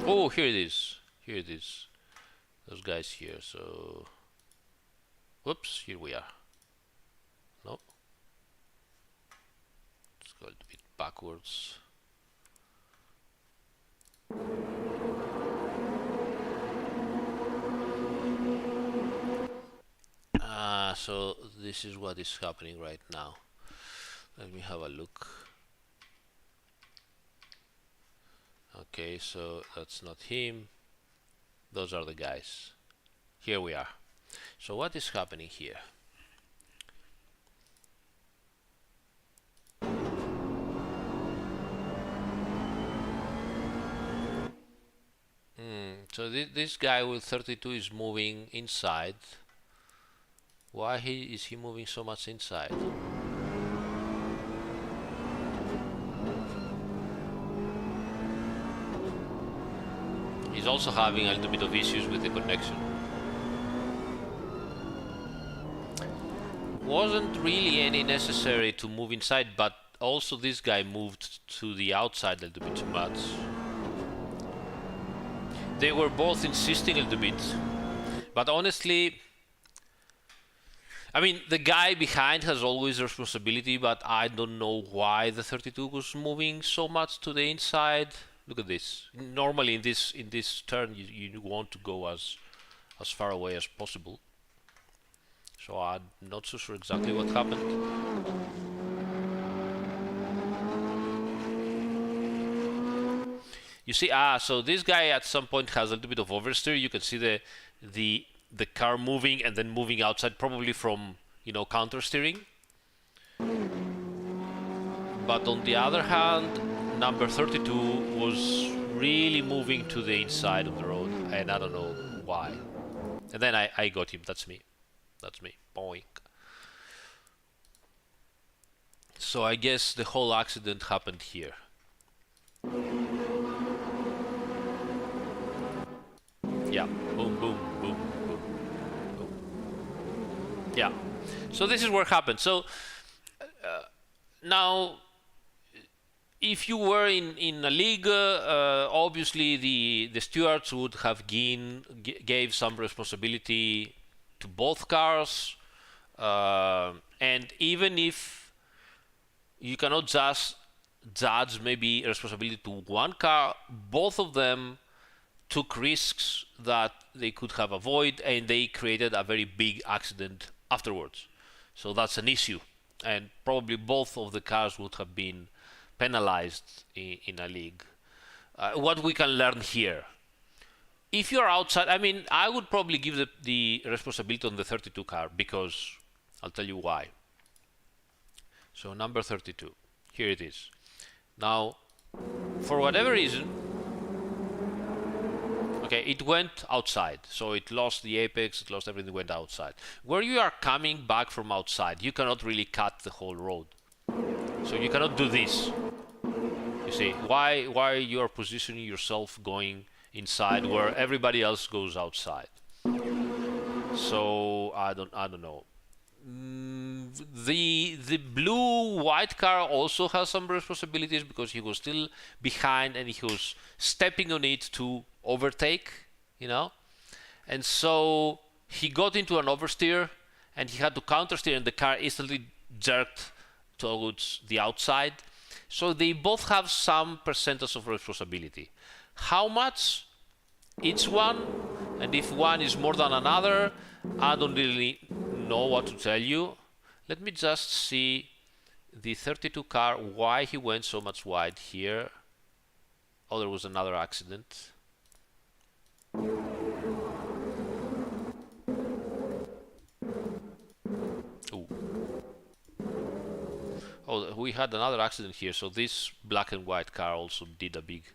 Oh, here it is. Here it is. Those guys here, so... Whoops, here we are. No. Let's go a bit backwards. So this is what is happening right now. Let me have a look. Okay, so that's not him. Those are the guys. Here we are. So what is happening here? So this guy with 32 is moving inside. Why is he moving so much inside? He's also having a little bit of issues with the connection. Wasn't really any necessary to move inside, but also this guy moved to the outside a little bit too much. They were both insisting a little bit, but honestly, I mean, the guy behind has always responsibility, but I don't know why the 32 was moving so much to the inside. Look at this. Normally in this turn you want to go as far away as possible. So I'm not so sure exactly what happened. You see, so this guy at some point has a little bit of oversteer. You can see the car moving and then moving outside, probably from, you know, counter steering. But on the other hand, number 32 was really moving to the inside of the road, and I don't know why. And then I got him. That's me. That's me. Boink. So I guess the whole accident happened here. Yeah. Boom, boom, boom, boom, boom. Yeah. So this is what happened. So now, if you were in a league, obviously the stewards would have gave some responsibility to both cars, and even if you cannot just judge maybe responsibility to one car, both of them took risks that they could have avoided, and they created a very big accident afterwards. So that's an issue, and probably both of the cars would have been penalized in a league. What we can learn here: if you're outside, I mean, I would probably give the responsibility on the 32 car, because I'll tell you why. So number 32, here it is. Now, for whatever reason, okay, it went outside, so it lost the apex, it lost everything, went outside. Where you are coming back from outside, you cannot really cut the whole road. So you cannot do this. You see, why you are positioning yourself going inside where everybody else goes outside? So I don't know. The blue white car also has some responsibilities, because he was still behind and he was stepping on it to overtake, you know, and so he got into an oversteer and he had to countersteer, and the car instantly jerked towards the outside. So they both have some percentage of responsibility. How much? Each one, and if one is more than another, I don't really know what to tell you. Let me just see the 32 car, why he went so much wide here. Oh, there was another accident. Ooh. Oh, we had another accident here, so this black and white car also did a big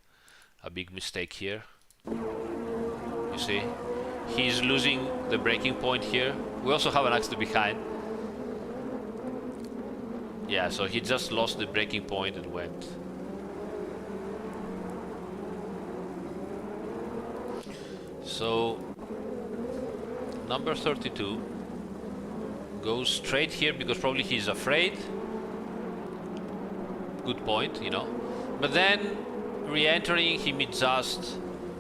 mistake here. You see, he's losing the braking point here. We also have an accident behind. Yeah, so he just lost the braking point and went. So number 32 goes straight here because probably he's afraid. Good point, you know. But then re-entering, he misjudged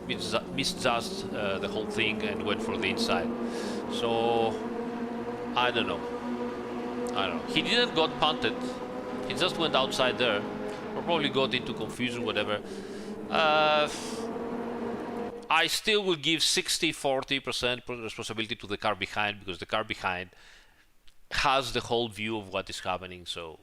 the whole thing and went for the inside. So I don't know. He didn't got punted. He just went outside there, or probably got into confusion, whatever. I still will give 60-40% responsibility to the car behind, because the car behind has the whole view of what is happening. So,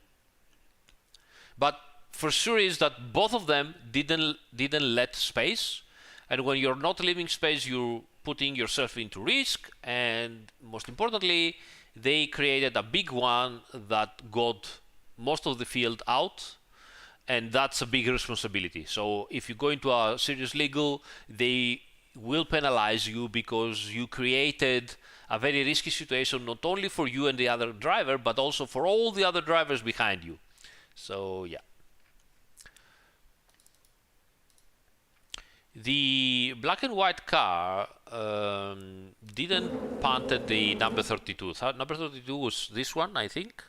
but for sure is that both of them didn't let space, and when you're not leaving space, you're putting yourself into risk. And most importantly, they created a big one that got most of the field out, and that's a big responsibility. So if you go into a serious legal, they will penalize you because you created a very risky situation, not only for you and the other driver, but also for all the other drivers behind you. So yeah. The black and white car didn't punted the number 32. Number 32 was this one, I think.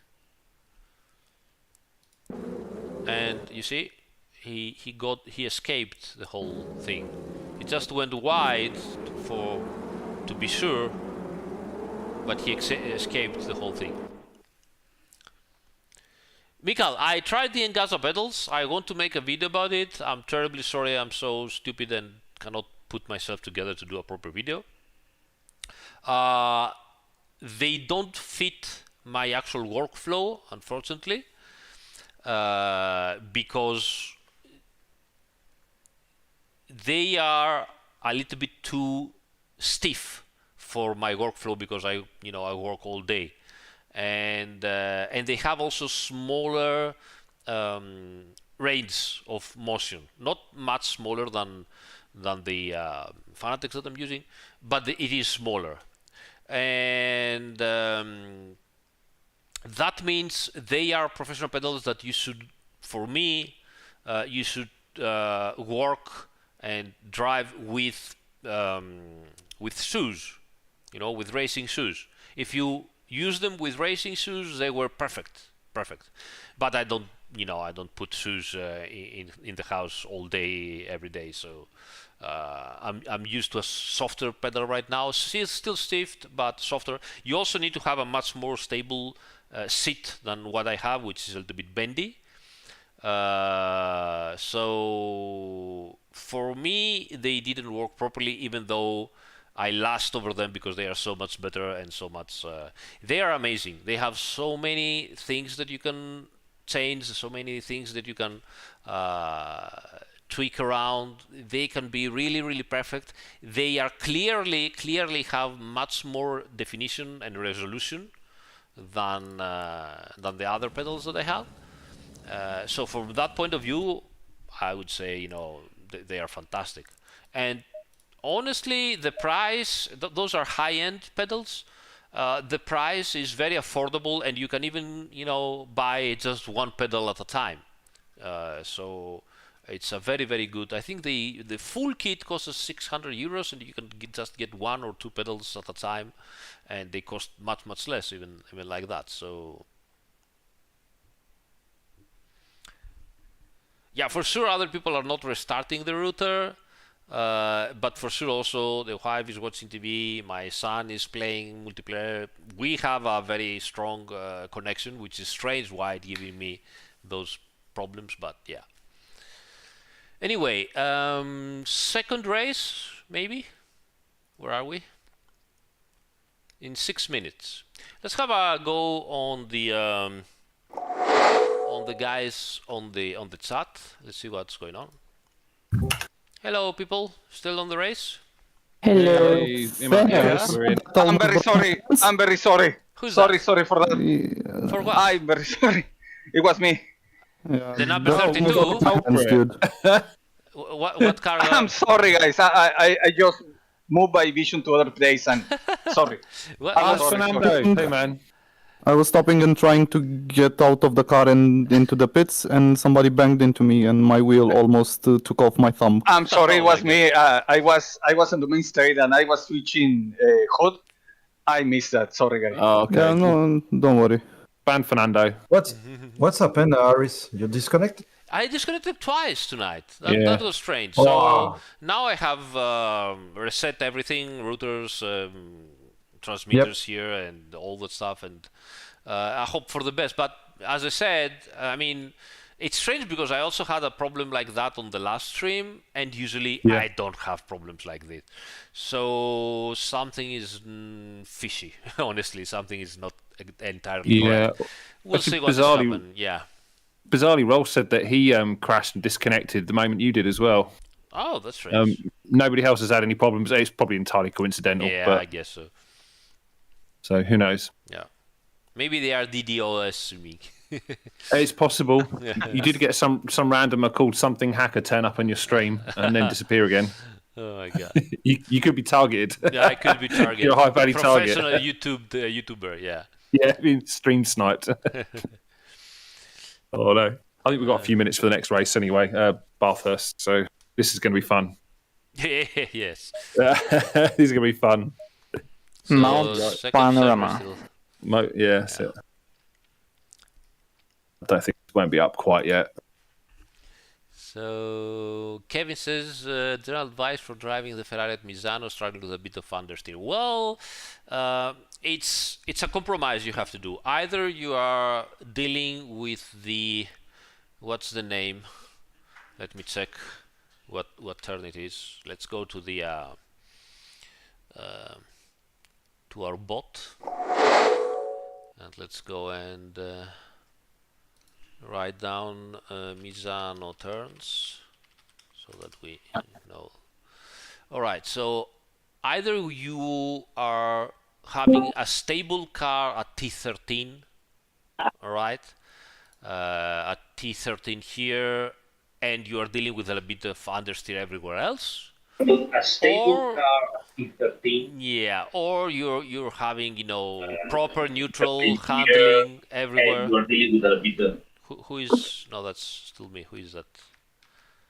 And you see, he escaped the whole thing. He just went wide to be sure, but he escaped the whole thing. Mikael, I tried the Engaza pedals. I want to make a video about it. I'm terribly sorry. I'm so stupid and cannot put myself together to do a proper video. They don't fit my actual workflow, unfortunately, because they are a little bit too stiff for my workflow, because I work all day. And they have also smaller range of motion, not much smaller than the Fanatics that I'm using, but it is smaller, and that means they are professional pedals that you should, for me, you should work and drive with shoes, with racing shoes. If you use them with racing shoes, they were perfect. But I don't put shoes in the house all day, every day. So I'm used to a softer pedal right now. Still stiff, but softer. You also need to have a much more stable seat than what I have, which is a little bit bendy. So for me, they didn't work properly, even though I last over them, because they are so much better and so much. They are amazing. They have so many things that you can change, so many things that you can tweak around. They can be really, really perfect. They are clearly have much more definition and resolution than the other pedals that I have. So from that point of view, I would say they are fantastic. And honestly, the price, those are high-end pedals. The price is very affordable, and you can even buy just one pedal at a time. So it's a very, very good. I think the full kit costs 600 euros, and you can just get one or two pedals at a time, and they cost much less, even like that. So yeah, for sure other people are not restarting the router. But for sure also the wife is watching TV, my son is playing multiplayer. We have a very strong connection, which is strange why it's giving me those problems, but yeah. Anyway, second race, maybe? Where are we? In 6 minutes. Let's have a go on the guys on the chat. Let's see what's going on. Hello, people. Still on the race? Hello. Hey, I'm very sorry. I'm very sorry. Who's sorry that? for that. For what? I'm very sorry. It was me. The number 32? What car? I'm sorry, guys. I just moved my vision to other place and sorry. Fernando. Hey, man. I was stopping and trying to get out of the car and into the pits, and somebody banged into me, and my wheel almost took off my thumb. I'm sorry, it was me. I was on the main straight and I was switching hood. I missed that. Sorry, guys. Oh, okay. Yeah, no, don't worry. Ban Fernando. What's happened, Aris? You disconnected? I disconnected twice tonight. Yeah. That was strange. Oh. So now I have reset everything, routers, transmitters here, and all that stuff, and I hope for the best. But as I said, I mean, It's strange because I also had a problem like that on the last stream, and usually Yeah. I don't have problems like this. So something is fishy. Honestly, something is not entirely Yeah. correct. We'll Actually, see what's bizarrely- happening. Yeah. Bizarrely, Rolf said that he crashed and disconnected the moment you did as well. Oh, that's strange. Nobody else has had any problems. It's probably entirely coincidental. Yeah, but I guess so. So who knows? Yeah. Maybe they are DDoS me. It's possible. You did get some randomer called something hacker turn up on your stream and then disappear again. Oh my god. You could be targeted. Yeah, I could be targeted. You're a high-value target. Professional YouTuber, yeah. Yeah, being stream sniped. Oh no. I think we've got a few minutes for the next race anyway, Bathurst. So this is going to be fun. Yes. This is going to be fun. So, Now second panorama. server Yeah, that's it. I don't think it won't be up quite yet. So Kevin says, general advice for driving the Ferrari at Misano, struggling with a bit of understeer. Well, it's a compromise you have to do. Either you are dealing with the, what's the name? Let me check what turn it is. Let's go to the to our bot, and let's go and write down Misano turns so that we know. All right, so either you are having a stable car at T13, all right, at T13 here, and you are dealing with a bit of understeer everywhere else. A stable Or- car at T13. Yeah, or you're having, you know, proper neutral here, handling everywhere. And you are dealing with a bit of Who is? No, that's still me. Who is that?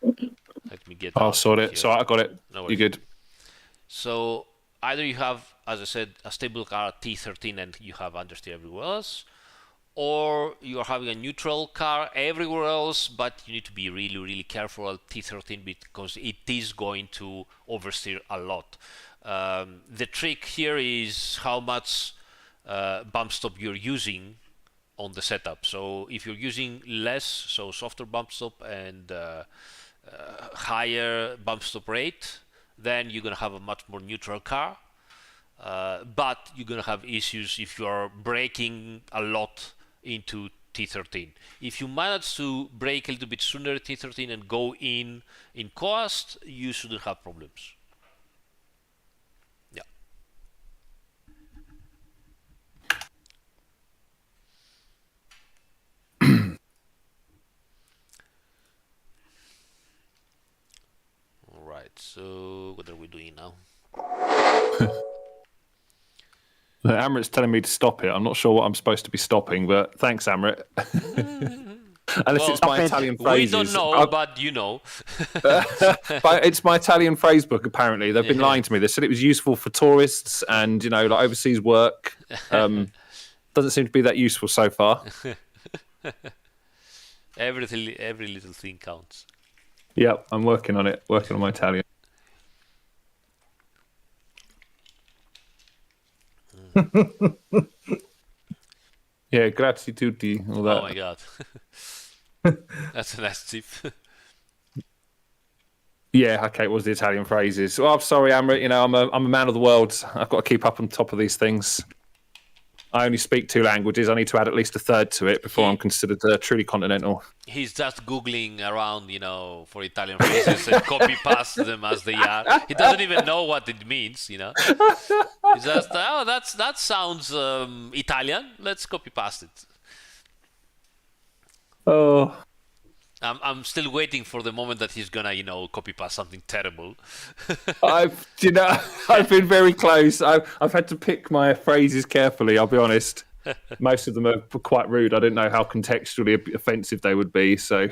Let me get. I'll out sort here. it. So I got it. No You're worries. good. So either you have, as I said, a stable car at T13 and you have understeer everywhere else, or you are having a neutral car everywhere else, but you need to be really, really careful at T13 because it is going to oversteer a lot. The trick here is how much bump stop you're using on the setup. So if you're using less, so softer bump stop and higher bump stop rate, then you're going to have a much more neutral car. But you're going to have issues if you are braking a lot into T13. If you manage to brake a little bit sooner at T13 and go in coast, you shouldn't have problems. Yeah. All right, so what are we doing now? Amrit's telling me to stop it. I'm not sure what I'm supposed to be stopping, but thanks, Amrit. Unless Well, it's my Italian We phrases. don't know, but you know. But it's my Italian phrase book, apparently. They've been lying to me. They said it was useful for tourists and, you know, like overseas work. Doesn't seem to be that useful so far. Every little thing counts. Yep, I'm working on it. Working on my Italian. Yeah, grazie tutti. All that. Oh my god. That's a nice tip. Yeah, okay, it was the Italian phrases. Well, I'm sorry, Amrit. You know, I'm a man of the world. I've got to keep up on top of these things. I only speak 2 languages. I need to add at least a third to it before I'm considered truly continental. He's just Googling around, you know, for Italian phrases and copy paste them as they are. He doesn't even know what it means, you know. He's just, oh, that sounds Italian. Let's copy paste it. Oh, I'm still waiting for the moment that he's gonna, you know, copy paste something terrible. I've been very close. I've had to pick my phrases carefully. I'll be honest. Most of them are quite rude. I didn't know how contextually offensive they would be. So,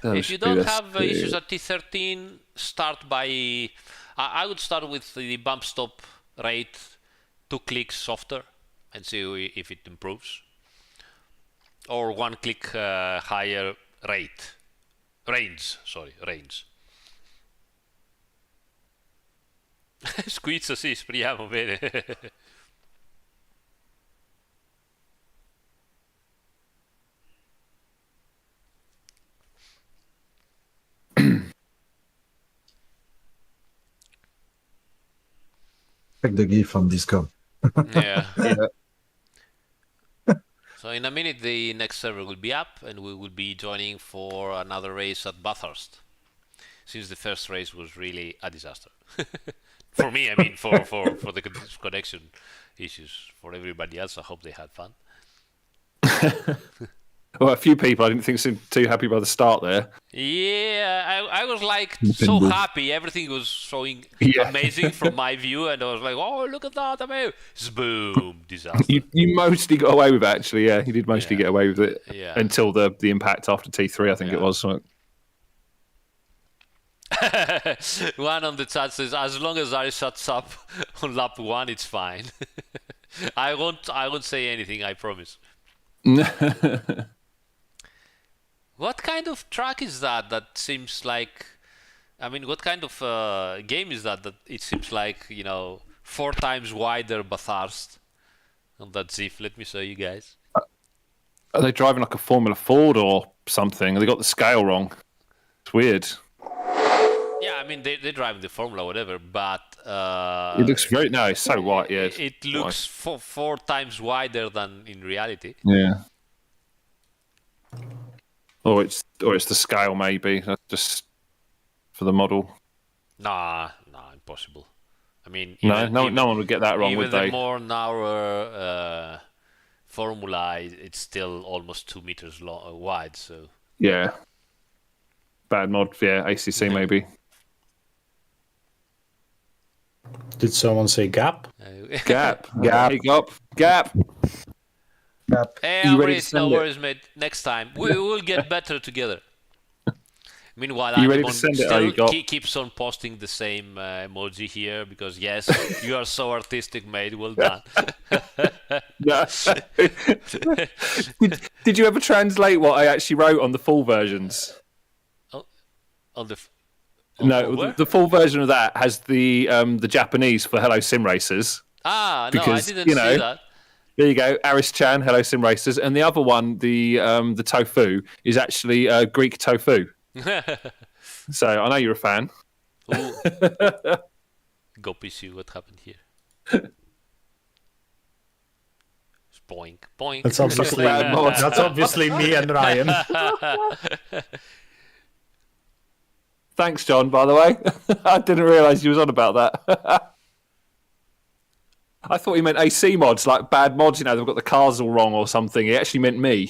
If you don't have issues at T13, start by. I would start with the bump stop rate 2 clicks softer and see if it improves, or 1 click higher range. Squizzo, sì, speriamo bene. Check the GIF on Discord. Yeah. Yeah. So in a minute the next server will be up and we will be joining for another race at Bathurst. Since the first race was really a disaster. For me, I mean, for the connection issues. For everybody else, I hope they had fun. Well, a few people I didn't think seemed too happy by the start there. Yeah, I was like so happy. Everything was showing amazing from my view, and I was like, "Oh, look at that! Amazing!" Boom, disaster. You mostly got away with it, actually. Yeah, you did mostly get away with it until the impact after T3. I think it was. One on the chat says, "As long as Aris shuts up on lap 1, it's fine." I won't say anything. I promise. What kind of track is that? That seems like, I mean, what kind of game is that? That it seems like, 4 times wider Bathurst on that ZIF. Let me show you guys. Are they driving like a Formula Ford or something? They got the scale wrong. It's weird. Yeah, I mean, they're driving the Formula, whatever, but... it looks very... No, it's so white, yeah. It looks 4 times wider than in reality. Yeah. Or it's the scale, maybe. That's just for the model. Nah, impossible. I mean... No one would get that wrong, would they? Even the more narrow Formula, it's still almost 2 meters wide, so... Yeah. Bad mod, yeah, ACC maybe. Did someone say gap? Gap. Hey, Gap. Hey, You ready to Aris, no send it? worries, mate. Next time. We will get better together. Meanwhile, You ready to send it? Oh, you got- keeps on posting the same emoji here because, yes, you are so artistic, mate. Well done. Yeah. Did you ever translate what I actually wrote on the full versions? On the No, the full version of that has the Japanese for Hello Sim Racers. No, because, I didn't see that. There you go, Aris-chan, Hello Sim Racers, and the other one, the tofu, is actually Greek tofu. So I know you're a fan. Go PC, what happened here? Boink, boink. That's obviously that's obviously me and Ryan. Thanks, John, by the way. I didn't realise you was on about that. I thought he meant AC mods, like bad mods, they've got the cars all wrong or something. He actually meant me.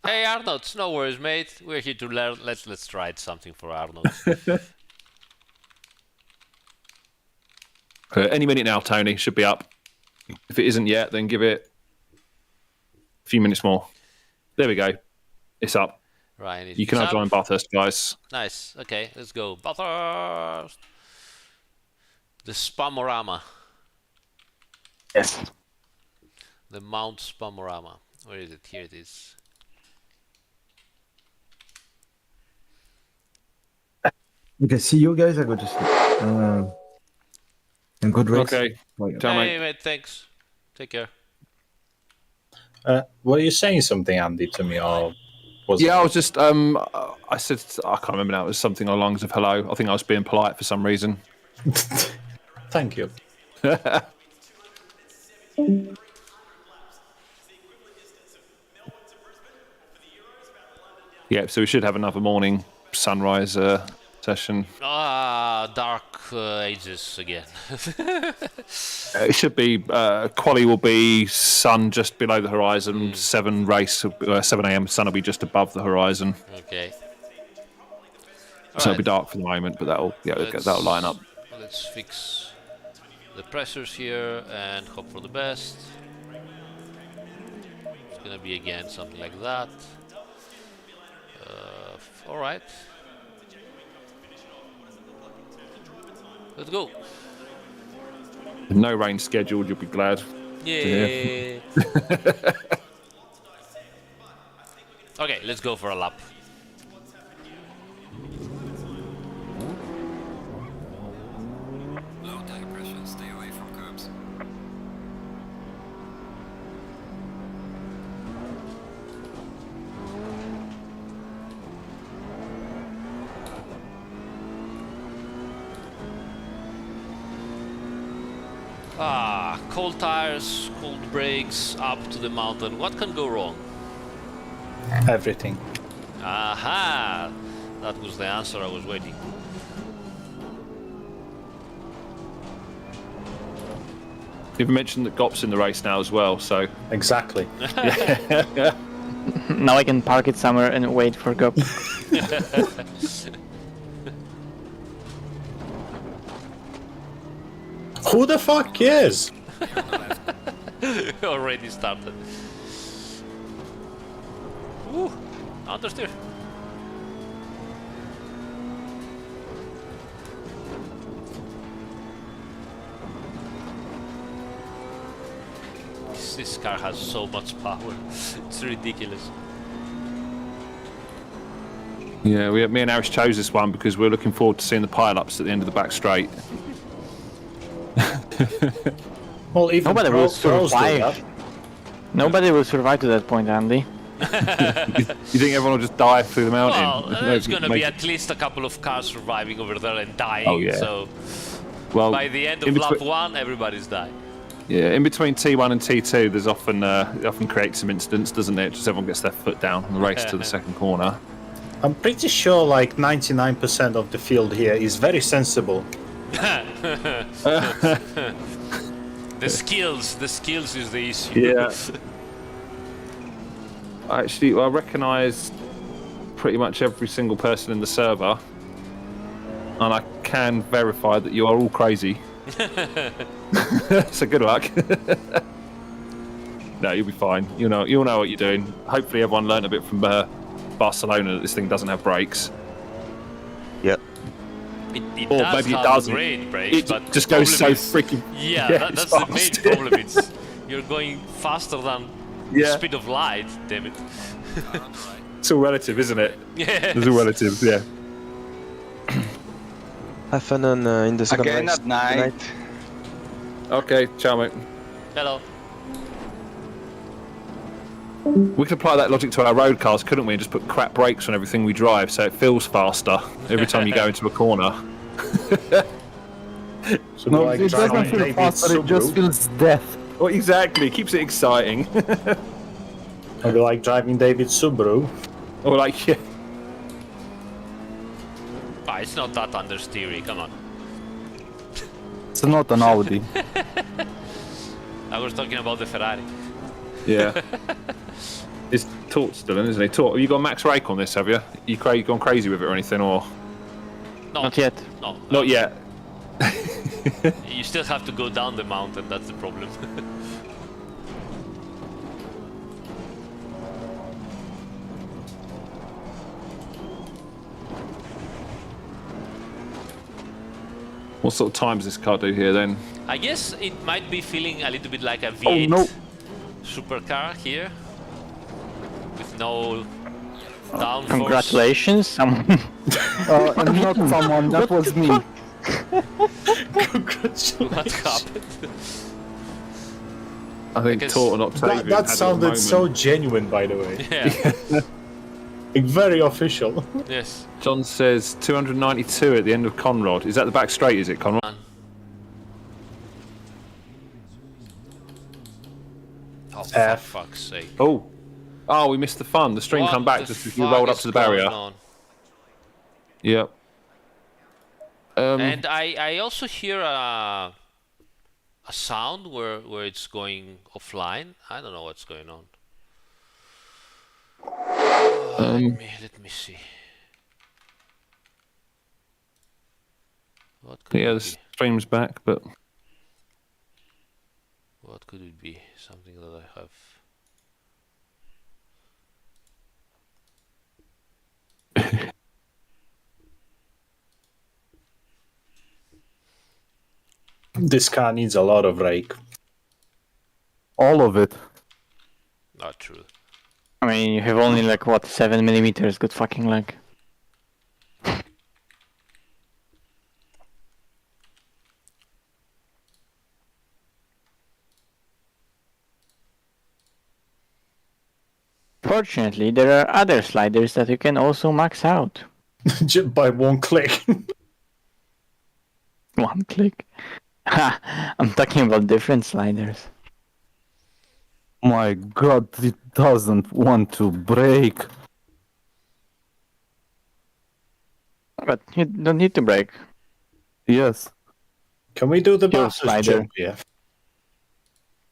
Hey, Arnold, no worries, mate. We're here to learn. Let's try something for Arnold. Any minute now, Tony. Should be up. If it isn't yet, then give it a few minutes more. There we go. It's up. Ryan, you can now join Bathurst, guys. Nice. Okay, let's go. Bathurst. The Spamorama. Yes. The Mount Spamorama. Where is it? Here it is. Okay, see you guys. I go to sleep. And good race. Okay. Ciao, Hey, mate. mate, thanks. Take care. Were you saying something, Andy, to me, or was I was just I said I can't remember now. It was something along the lines of hello. I think I was being polite for some reason. Thank you. Yeah, so we should have another morning sunrise session. Dark Ages again. It should be quali will be sun just below the horizon. 7 a.m. sun will be just above the horizon. Okay. So it'll be dark for the moment, but that'll line up. Let's fix the pressures here and hope for the best. It's gonna be again something like that. All right. Let's go. No rain scheduled. You'll be glad. Yeah. Okay, let's go for a lap. Cold tires, cold brakes, up to the mountain. What can go wrong? Everything. Aha! That was the answer I was waiting. You've mentioned that Gop's in the race now as well, so Exactly. Now I can park it somewhere and wait for Gop. Who the fuck cares? Already started. Woo! Understeer. This car has so much power. It's ridiculous. yeah, me and Aris chose this one because we're looking forward to seeing the pile-ups at the end of the back straight. Well, even Nobody will pros do that. survive. Nobody will survive to that point, Andy. You think everyone will just die through the mountain? Well, No, there's gonna be make- at least a couple of cars surviving over there and dying. Oh, yeah. So well, by the end of in lap between- 1, everybody's died. Yeah, in between T1 and T2, there's often it often creates some incidents, doesn't it? Just everyone gets their foot down and the race to the second corner. I'm pretty sure like 99% of the field here is very sensible. The skills is the issue. Yeah. Actually, I recognise pretty much every single person in the server, and I can verify that you are all crazy. So good luck. No, you'll be fine. You'll know what you're doing. Hopefully, everyone learned a bit from Barcelona that this thing doesn't have brakes. It Or does maybe it have doesn't. great brakes, It but just goes so problem is- freaking. Yeah, Yeah, that's it's the main fast. problem. It's you're going faster than the Yeah. speed of light. Damn it. It's all relative, isn't it? Yeah. It's all relative. Yeah. Have fun in the second Again race at night. Okay, ciao, mate. Hello. We could apply that logic to our road cars, couldn't we? And just put crap brakes on everything we drive, so it feels faster every time you go into a corner. So No, like it doesn't driving feel David's faster, it just Subaru. feels death. Well, exactly. Keeps it exciting. Or like driving David's Subaru. Or like, yeah. It's not that understeery. Come on. It's not an Audi. I was talking about the Ferrari. Yeah. It's Tort still in, isn't he? Tort, have you got max rake on this, have you? You gone crazy with it or anything, or? No, Not yet. No, Not yet. You still have to go down the mountain. That's the problem. What sort of time does this car do here then? I guess it might be feeling a little bit like a Oh V8 no! supercar here, with no downforce. Congratulations, someone. And not someone, that was me. What happened? I think Because Tort and Octavian That had a sounded moment. so genuine, by the way. Yeah. Like, very official. Yes. John says 292 at the end of Conrod. Is that the back straight, is it, Conrod? Oh, for F. fuck's sake. Oh, we missed the fun. The string What come back the just as you fuck rolled up is to the barrier. going on? Yep. And I also hear a sound where it's going offline. I don't know what's going on. Let me see. What could Yeah, it the be? stream's back, but What could it be? Something that I have. This car needs a lot of rake. All of it. Not true. I mean, you have only like what, 7 millimeters. Good fucking luck. Fortunately, there are other sliders that you can also max out. Just by one click. One click. I'm talking about different sliders. My God, it doesn't want to break. But you don't need to brake. Yes. Can we do the Pure Bathurst slider. jump here?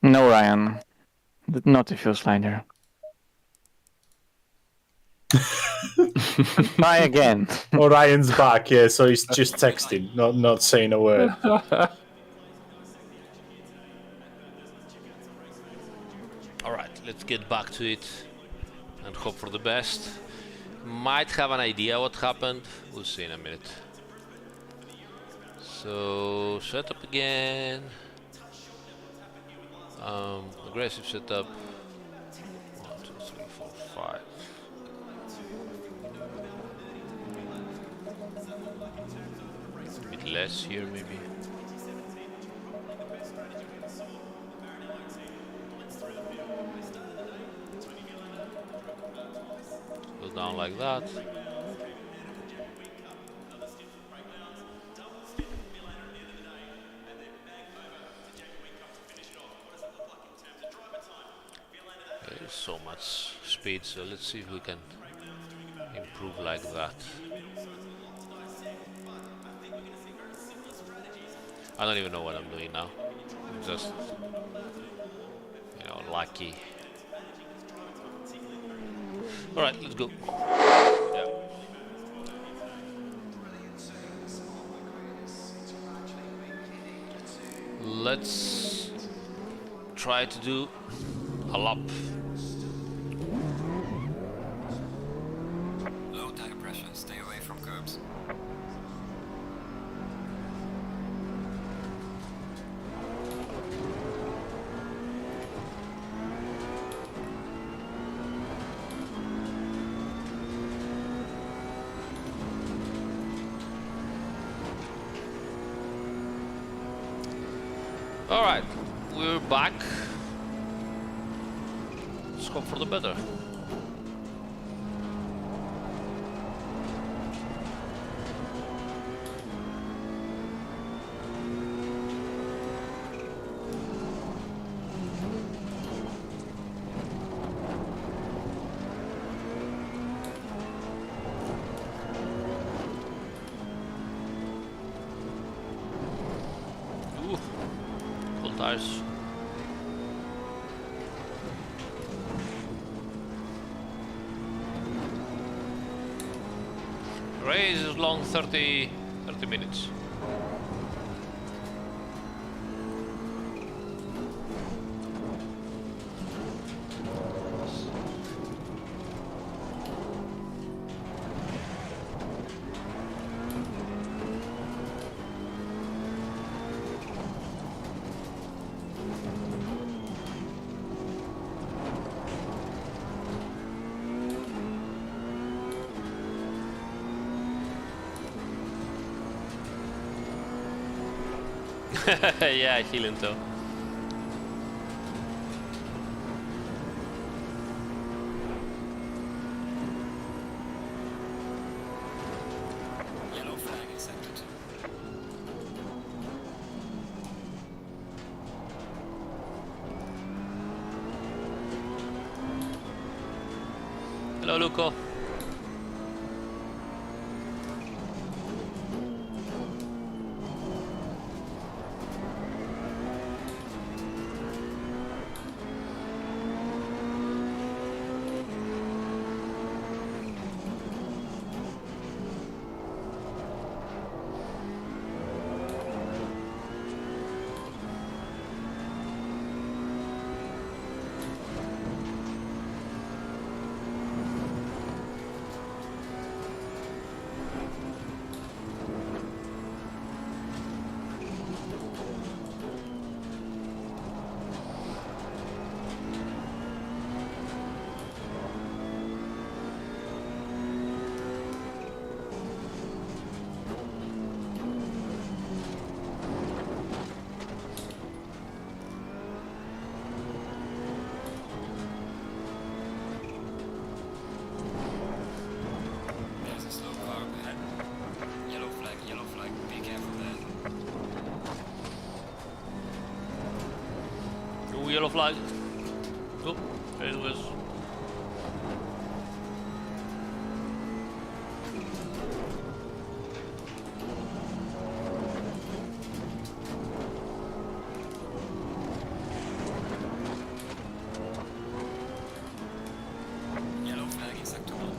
No, Ryan. Not a fuel slider. Try again. Orion's back, yeah, so he's just texting, not saying a word. Alright, let's get back to it and hope for the best. Might have an idea what happened. We'll see in a minute. So, setup again. Aggressive setup. 1, 2, 3, 4, 5. A bit less here, maybe. Go down like that. There's so much speed, so let's see if we can improve like that. I don't even know what I'm doing now. I'm just, lucky. Alright, let's go. Yeah. Let's try to do a lap. Low tire pressure, stay away from curbs. Alright, we're back. Let's hope for the better. Ooh, cold tires. Race is long, 30 minutes. Yeah, healing too. Yellow flag accepted. Hello, Luco. yellow flag. Oh, there it was. Yellow flag in sector 1.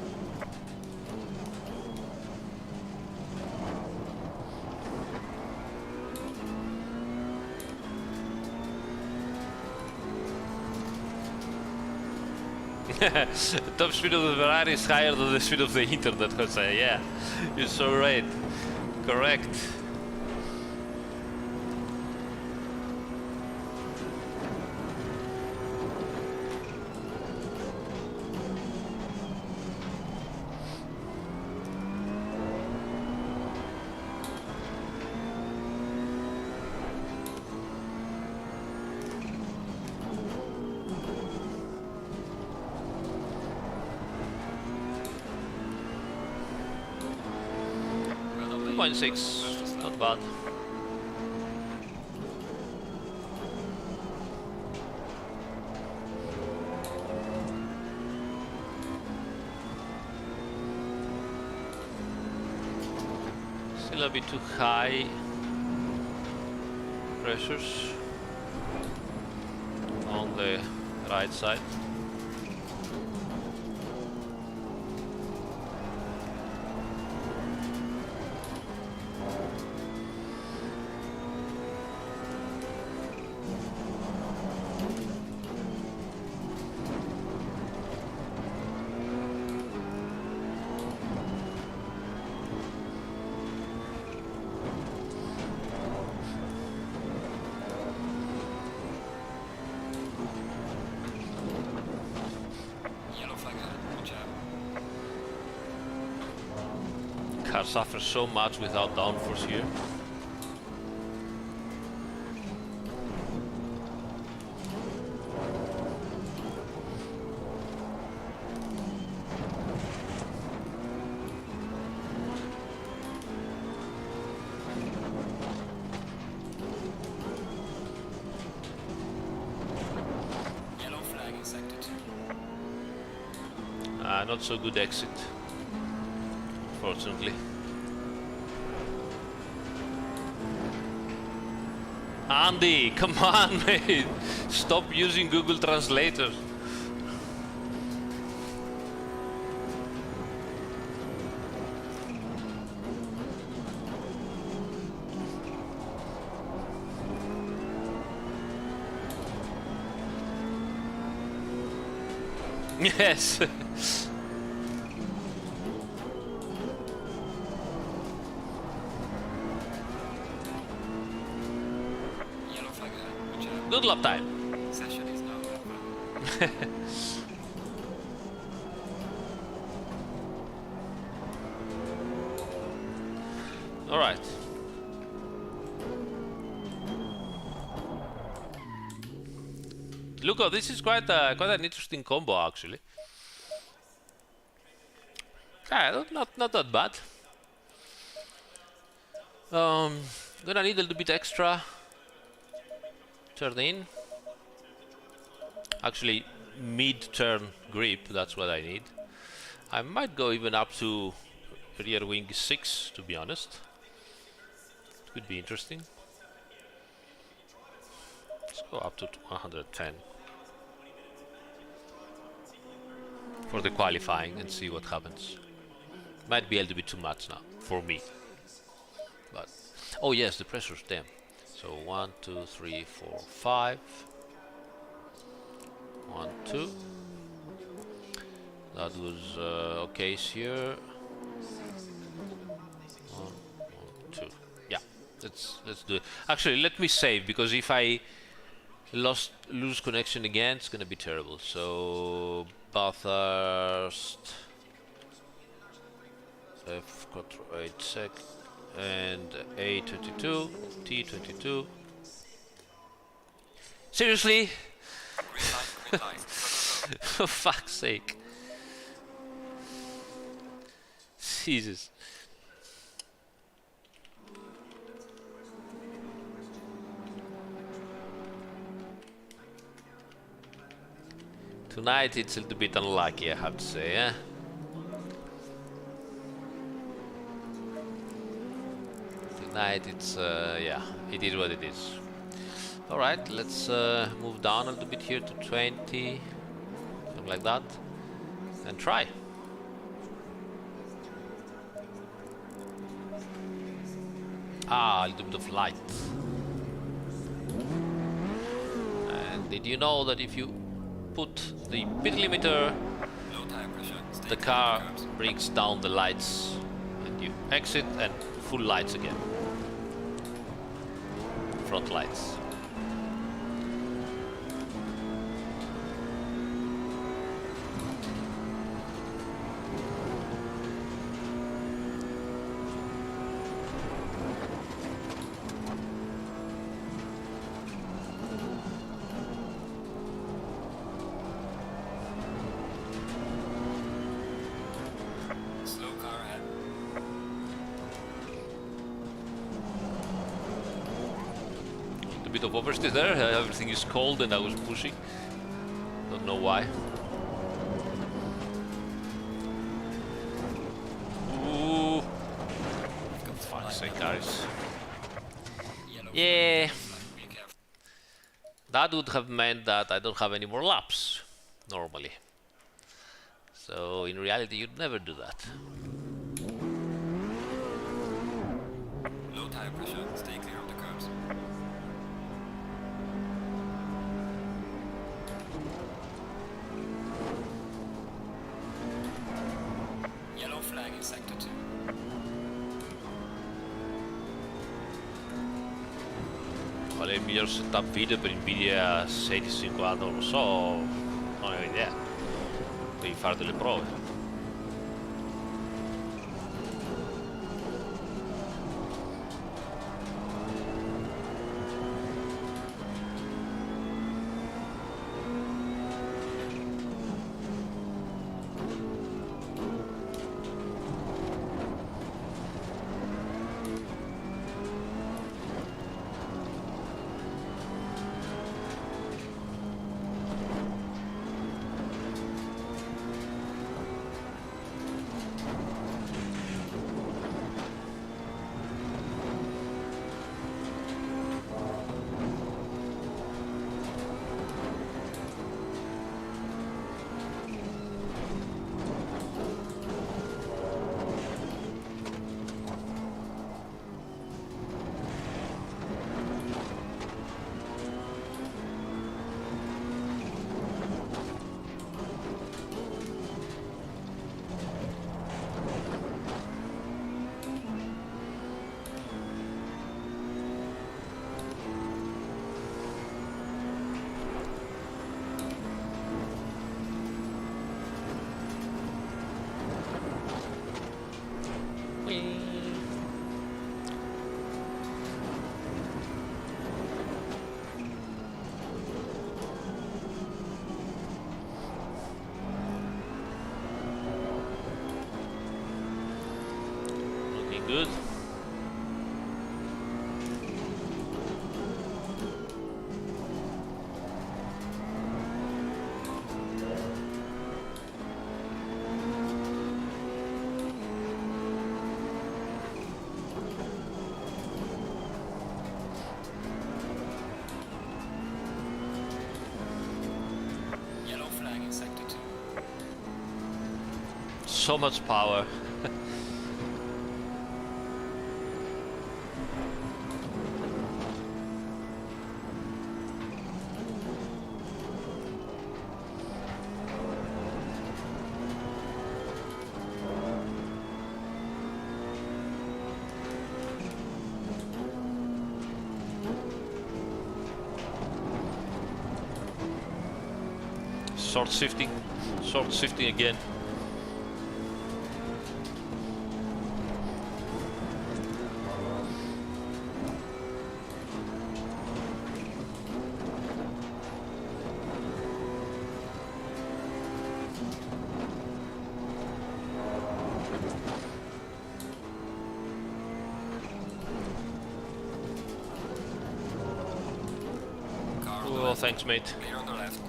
The top speed of the Ferrari is higher than the speed of the internet, Jose. Yeah, you're so right. Correct. Red on lane. 2.6, not bad. Still a bit too high pressures on the right side. Yellow flag ahead. Watch out. Car suffers so much without downforce here. Yellow flag in sector 2. Not so good exit, fortunately. Andy, come on, mate! Stop using Google Translator. Yes. Yellow flag ahead. Watch out. Good lap time. Session is now over. All right. Look, this is quite an interesting combo, actually. Not that bad. Gonna need a little bit extra turn in. Actually, mid-turn grip, that's what I need. I might go even up to rear wing 6, to be honest. It could be interesting. Let's go up to 110 for the qualifying and see what happens. Might be a little bit too much now for me, but oh yes, the pressure's damn. So 1, 2, 3, 4, 5. 1, 2. That was okay here. 1, 2. Yeah, let's do it. Actually, let me save, because if I lose connection again, it's gonna be terrible. So Bathurst, F control 8 sec, and A22, T22. Seriously? Green line. For fuck's sake. Jesus. Tonight it's a little bit unlucky, I have to say, eh? Tonight it's, yeah, it is what it is. Alright, let's move down a little bit here to 20, something like that, and try. Ah, a little bit of light. And did you know that if you put the pit limiter, Low tire pressure. Stay the clear car of the curbs. brings down the lights and you exit and full lights again. Front lights. Slow car ahead. A bit of oversteer there, everything is cold and I was pushing. Don't know why. Ooh. Fuck's sake, Aris. Yellow Yeah. flag. Be careful. That would have meant that I don't have any more laps, normally. So in reality you'd never do that. Low tire pressure. Stay clear of the curbs. Yellow flag in sector 2. Qual è il miglior setup video per Nvidia 1650? Non lo so, non ho idea. Devi fare delle prove. Looking good. Yellow flag in sector 2. So much power. Short shifting again. Car on the Oh, left. thanks, mate. Clear on the left.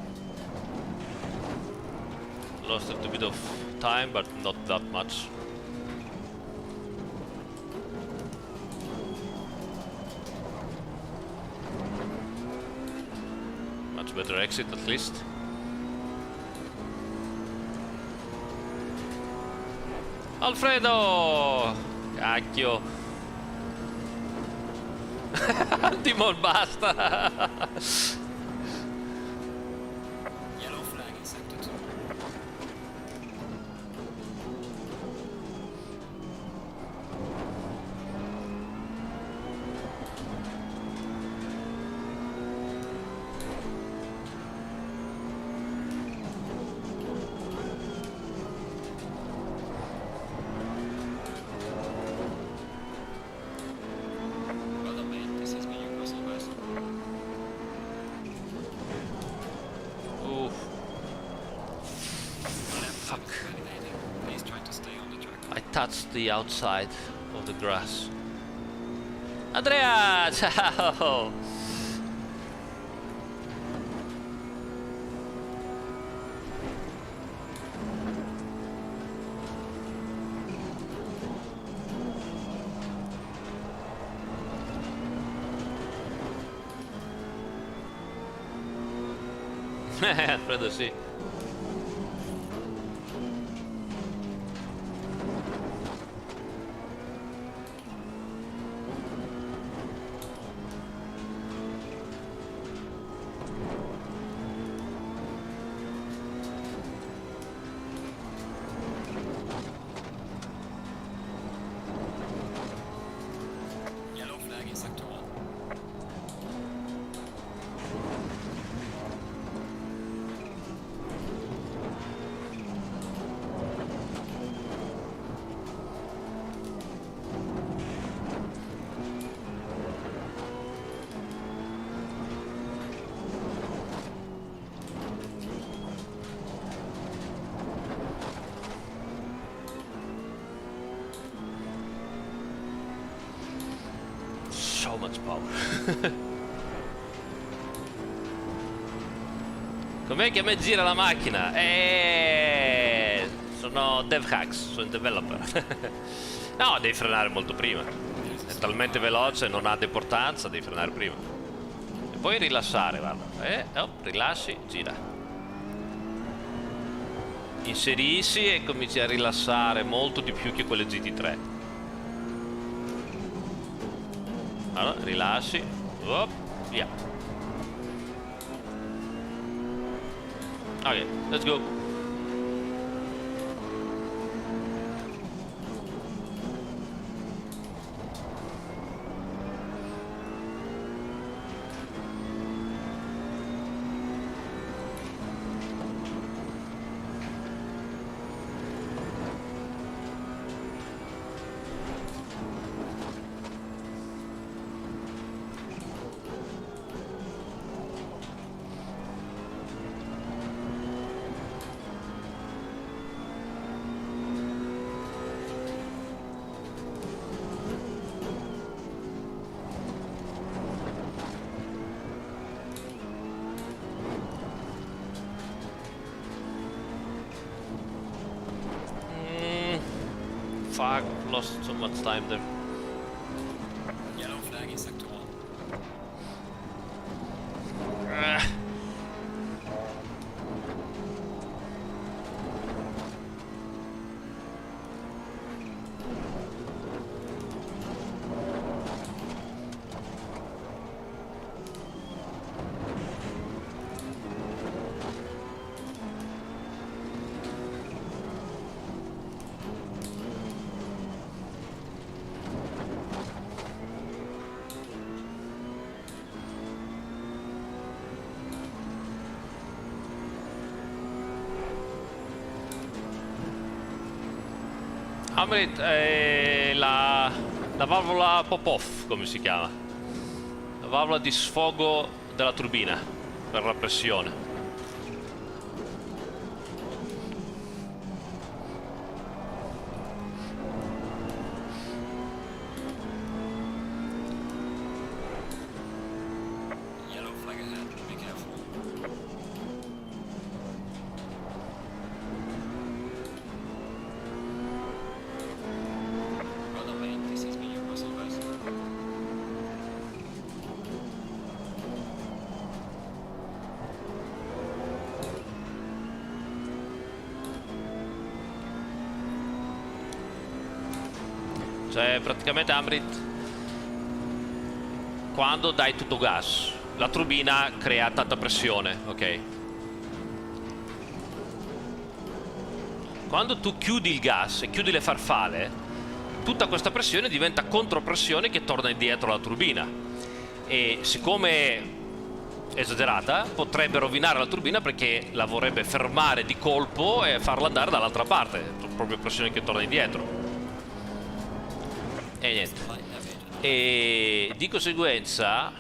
lost a little bit of time, but not that much. Much better exit at least. Alfredo! Cacchio! Timon, basta! Yellow flag in sector 2. Well done, mate. This has been your personal best. Oof. Fuck. Validating. Please try to stay on the track. I touched the outside of the grass. Andrea! Ciao! Alfredo, sì. Yellow flag in sector 1. So much power. Com'è che a me gira la macchina? Sono dev hacks, sono developer. No, devi frenare molto prima. È talmente veloce, non ha importanza, devi frenare prima. E poi rilassare, guarda. Rilassi, gira. Inserisci e cominci a rilassare molto di più che quelle GT3. Allora, rilassi, via. Ok, let's go. Fuck, lost so much time there. Yellow flag in sector 1. Hamlet è la valvola pop-off, come si chiama? La valvola di sfogo della turbina per la pressione. Yellow flag ahead. Be careful. Cioè praticamente Amrit, quando dai tutto gas, la turbina crea tanta pressione, ok? Quando tu chiudi il gas e chiudi le farfale, tutta questa pressione diventa contropressione che torna indietro alla turbina. E siccome esagerata, potrebbe rovinare la turbina perché la vorrebbe fermare di colpo e farla andare dall'altra parte, proprio pressione che torna indietro. E niente. E di conseguenza,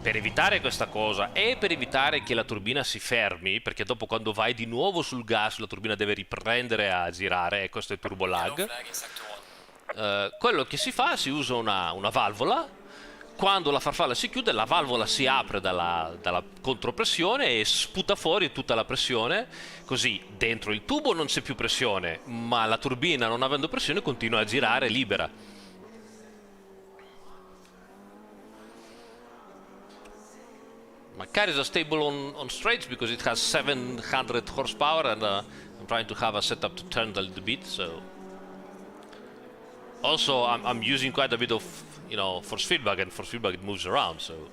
per evitare questa cosa e per evitare che la turbina si fermi, perché dopo quando vai di nuovo sul gas la turbina deve riprendere a girare, e questo è il turbo lag, quello che si fa, si usa una valvola. Quando la farfalla si chiude, la valvola si apre dalla contropressione e sputa fuori tutta la pressione, così dentro il tubo non c'è più pressione, ma la turbina, non avendo pressione, continua a girare libera. My car is stable on straights because it has 700 horsepower, and I'm trying to have a setup to turn a little bit, so... Also, I'm using quite a bit of, you know, force feedback, and force feedback, it moves around, so...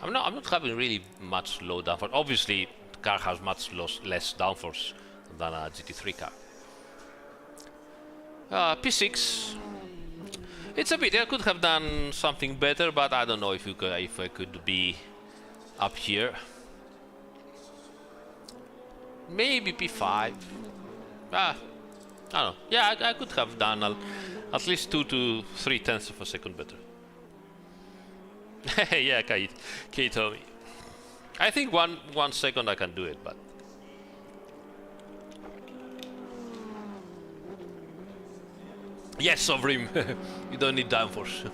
I'm not having really much low downforce. Obviously, the car has much less downforce than a GT3 car. P6. It's a bit. I could have done something better, but I don't know if I could be up here. Maybe P5. I don't know. Yeah, I could have done at least 2 to 3 tenths of a second better. Yeah, Kate told me. I think one second I can do it, but... Yes, Sovrim, you don't need downforce.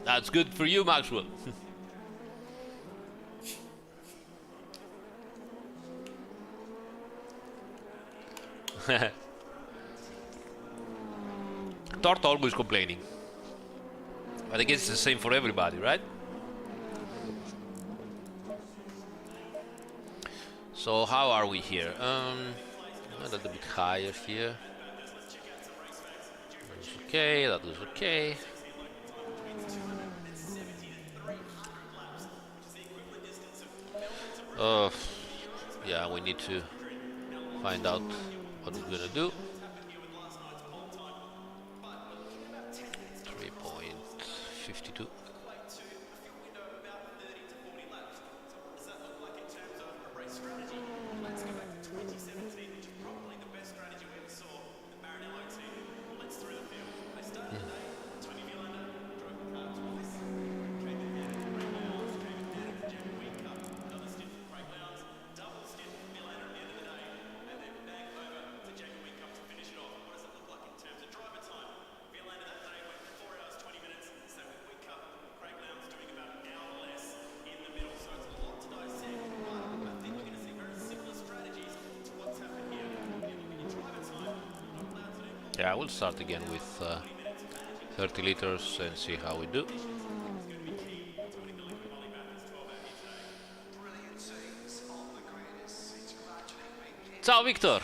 That's good for you, Maxwell. Tort always complaining. But I guess it's the same for everybody, right? So how are we here? A little bit higher here. That was okay, that was okay. Yeah, we need to find out what we're gonna do. 3.52. Yeah, we'll start again with 30 liters and see how we do. Ciao Victor!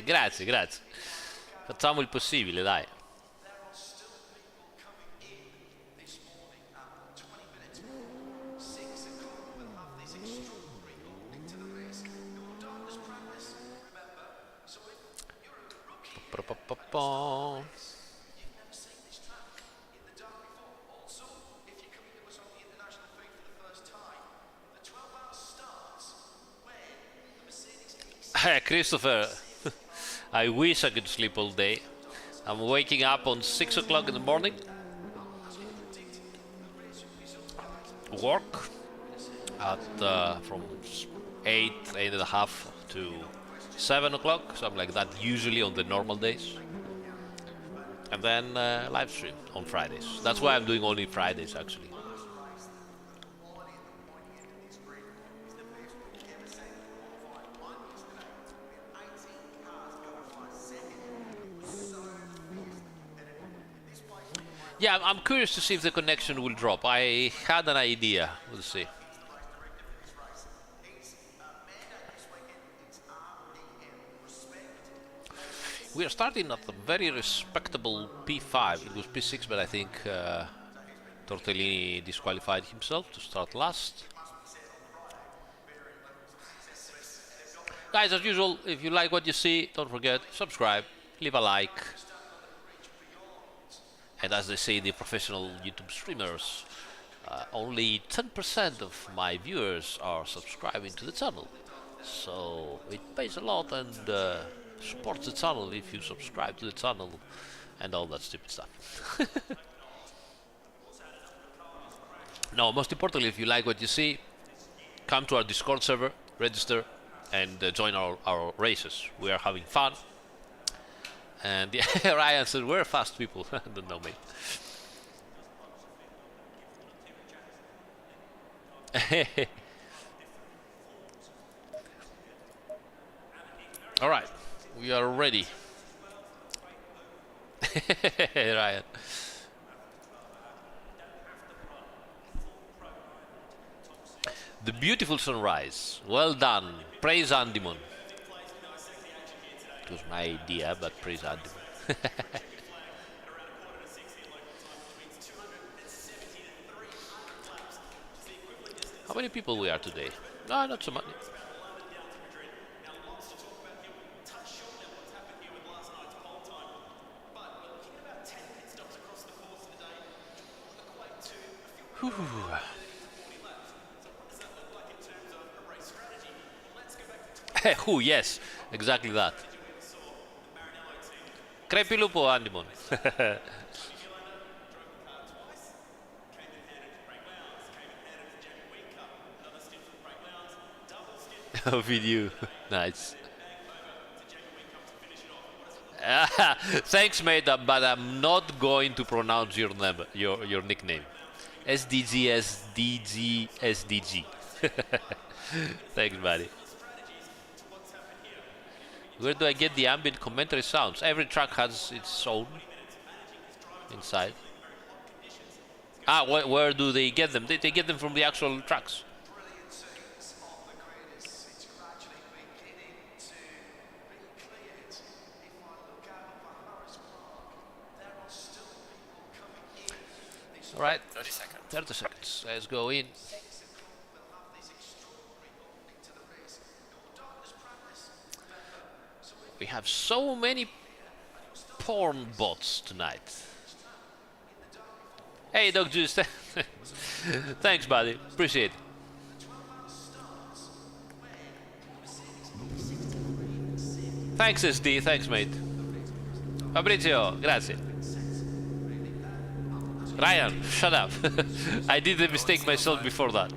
Grazie, grazie. Facciamo il possibile, dai. Christopher, I wish I could sleep all day. I'm waking up on 6 o'clock in the morning. Work at from 8:30 to 7 o'clock, something like that, usually on the normal days. And then live stream on Fridays. That's why I'm doing only Fridays, actually. Yeah, I'm curious to see if the connection will drop. I had an idea. We'll see. We are starting at a very respectable P5. It was P6, but I think Tortellini disqualified himself to start last. Guys, as usual, if you like what you see, don't forget, subscribe, leave a like. And as they say, the professional YouTube streamers, only 10% of my viewers are subscribing to the channel. So it pays a lot and supports the channel if you subscribe to the channel and all that stupid stuff. No, most importantly, if you like what you see, come to our Discord server, register, and join our races. We are having fun. And yeah, Ryan said, we're fast people. I don't know, mate. All right, we are ready. Ryan. The beautiful sunrise. Well done. Praise Andimon. It was my idea, but praise Andimon. How many people we are today? No, not so many. Who? Yes, exactly that. Crepilupo Andimon. Video. Nice. Thanks, mate, but I'm not going to pronounce your name, your nickname. SDG, SDG, SDG. Thanks, buddy. Where do I get the ambient commentary sounds? Every track has its own inside. Ah, where do they get them? They get them from the actual tracks. All right, 30 seconds. Let's go in. We have so many porn bots tonight. Hey, Dog Juice. Thanks, buddy. Appreciate it. Thanks, SD. Thanks, mate. Fabrizio, grazie. Ryan, shut up. I did the mistake myself before that.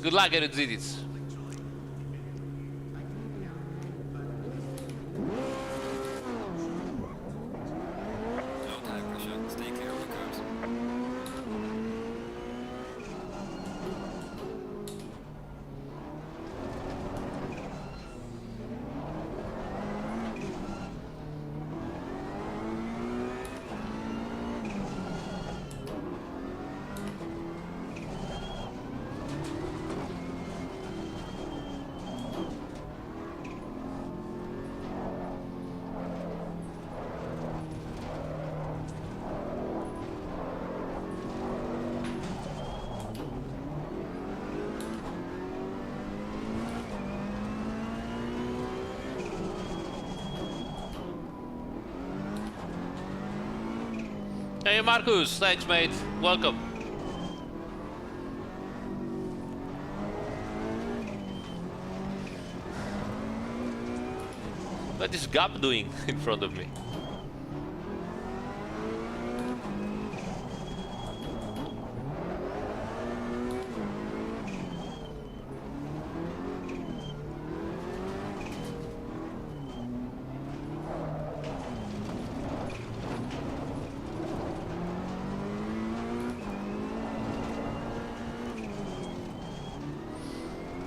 Good luck, Erudzidis. Low tire pressure, stay clear of the curbs. Hey, Marcus. Thanks, mate. Welcome. What is Gap doing in front of me?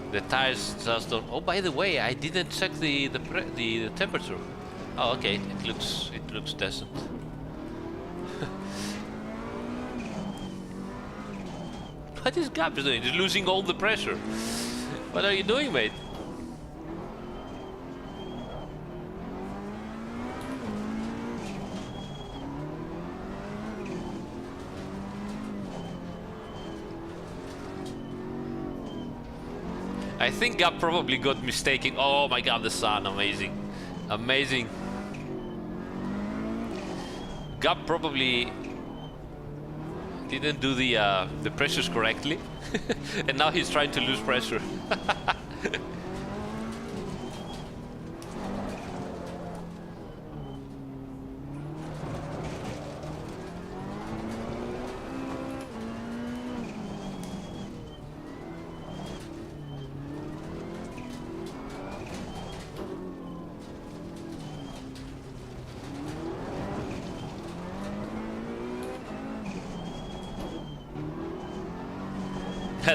The tires just don't. Oh, by the way, I didn't check the temperature. Oh, okay. It looks decent. What is Gabs doing? He's losing all the pressure. What are you doing, mate? I think Gab probably got mistaken. Oh my god, the sun, amazing. Amazing. Gab probably didn't do the pressures correctly. And now he's trying to lose pressure.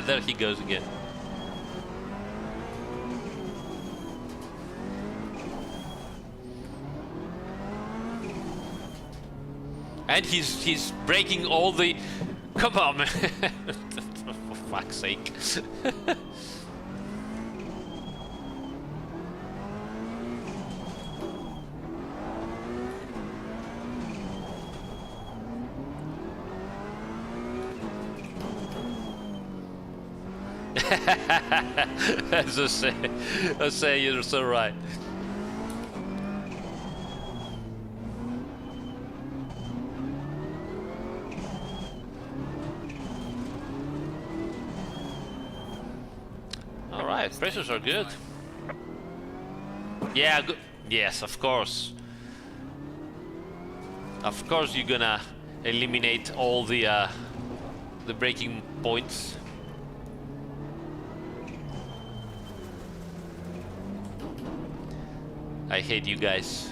There he goes again. And he's breaking all the... Come on, man. For fuck's sake. I say you're so right. All right, pressures are good. Yeah, good. Yes, of course. Of course, you're gonna eliminate all the braking points. I hate you guys.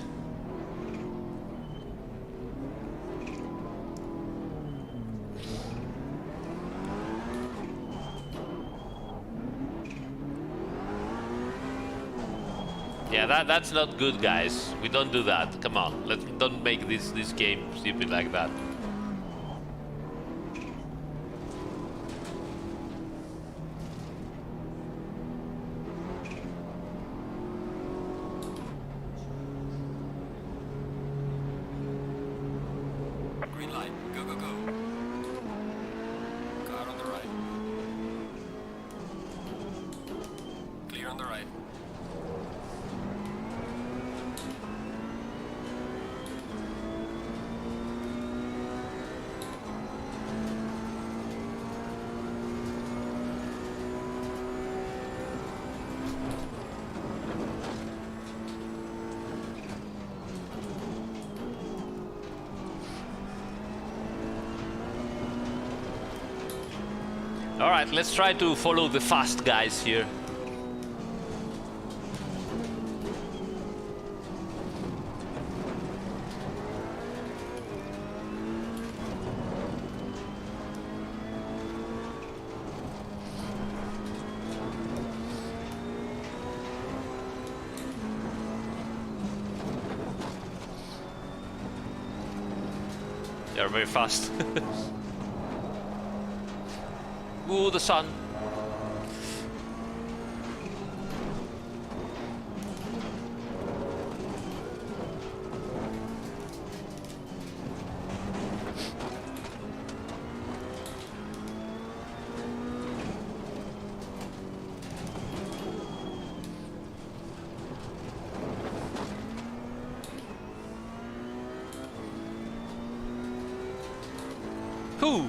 Yeah, that's not good, guys. We don't do that. Come on, don't make this game stupid like that. Green light. Go, go, go. Car on the right. Clear on the right. All right, let's try to follow the fast guys here. They're very fast. Ooh, the sun. Who?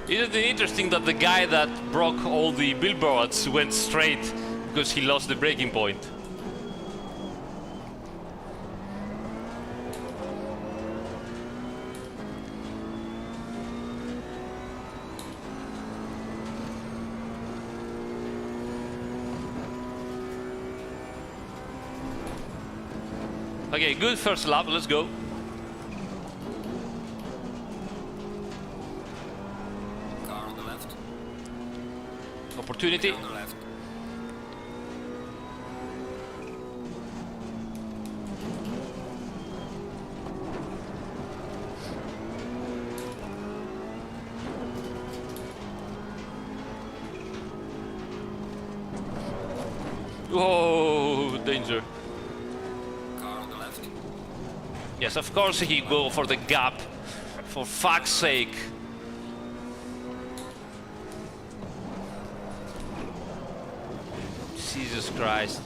Isn't it interesting that the guy that broke all the billboards went straight because he lost the braking point? Okay, good first lap, let's go. opportunity. On the left. Whoa, danger. Car on the left. Yes, of course he go for the gap. For fuck's sake. Jesus Christ.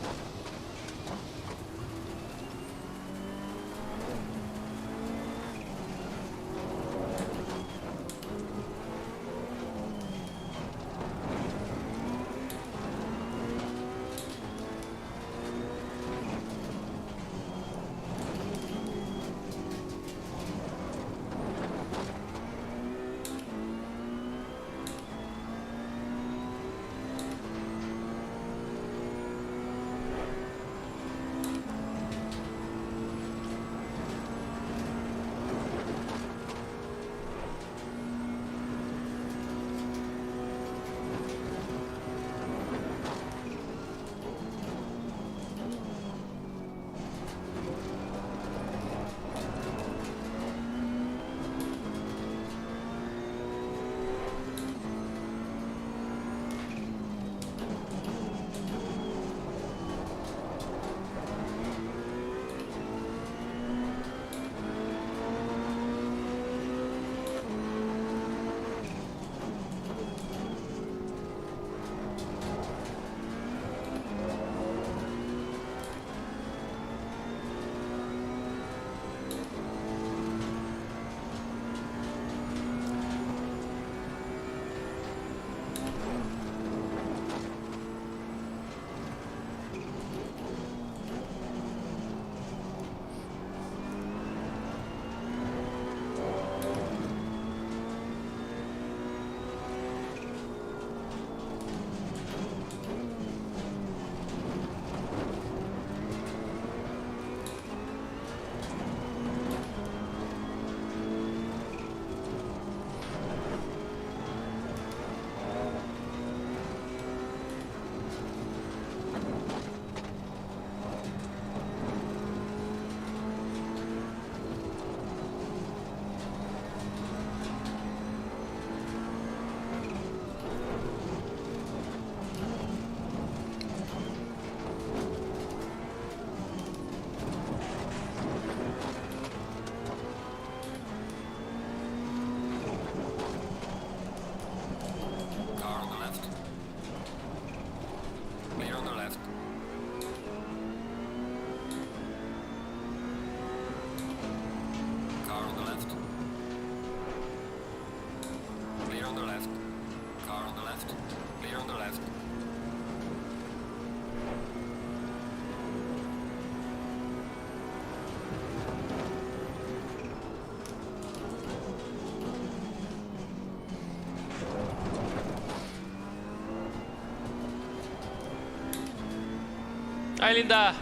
Hi, Linda.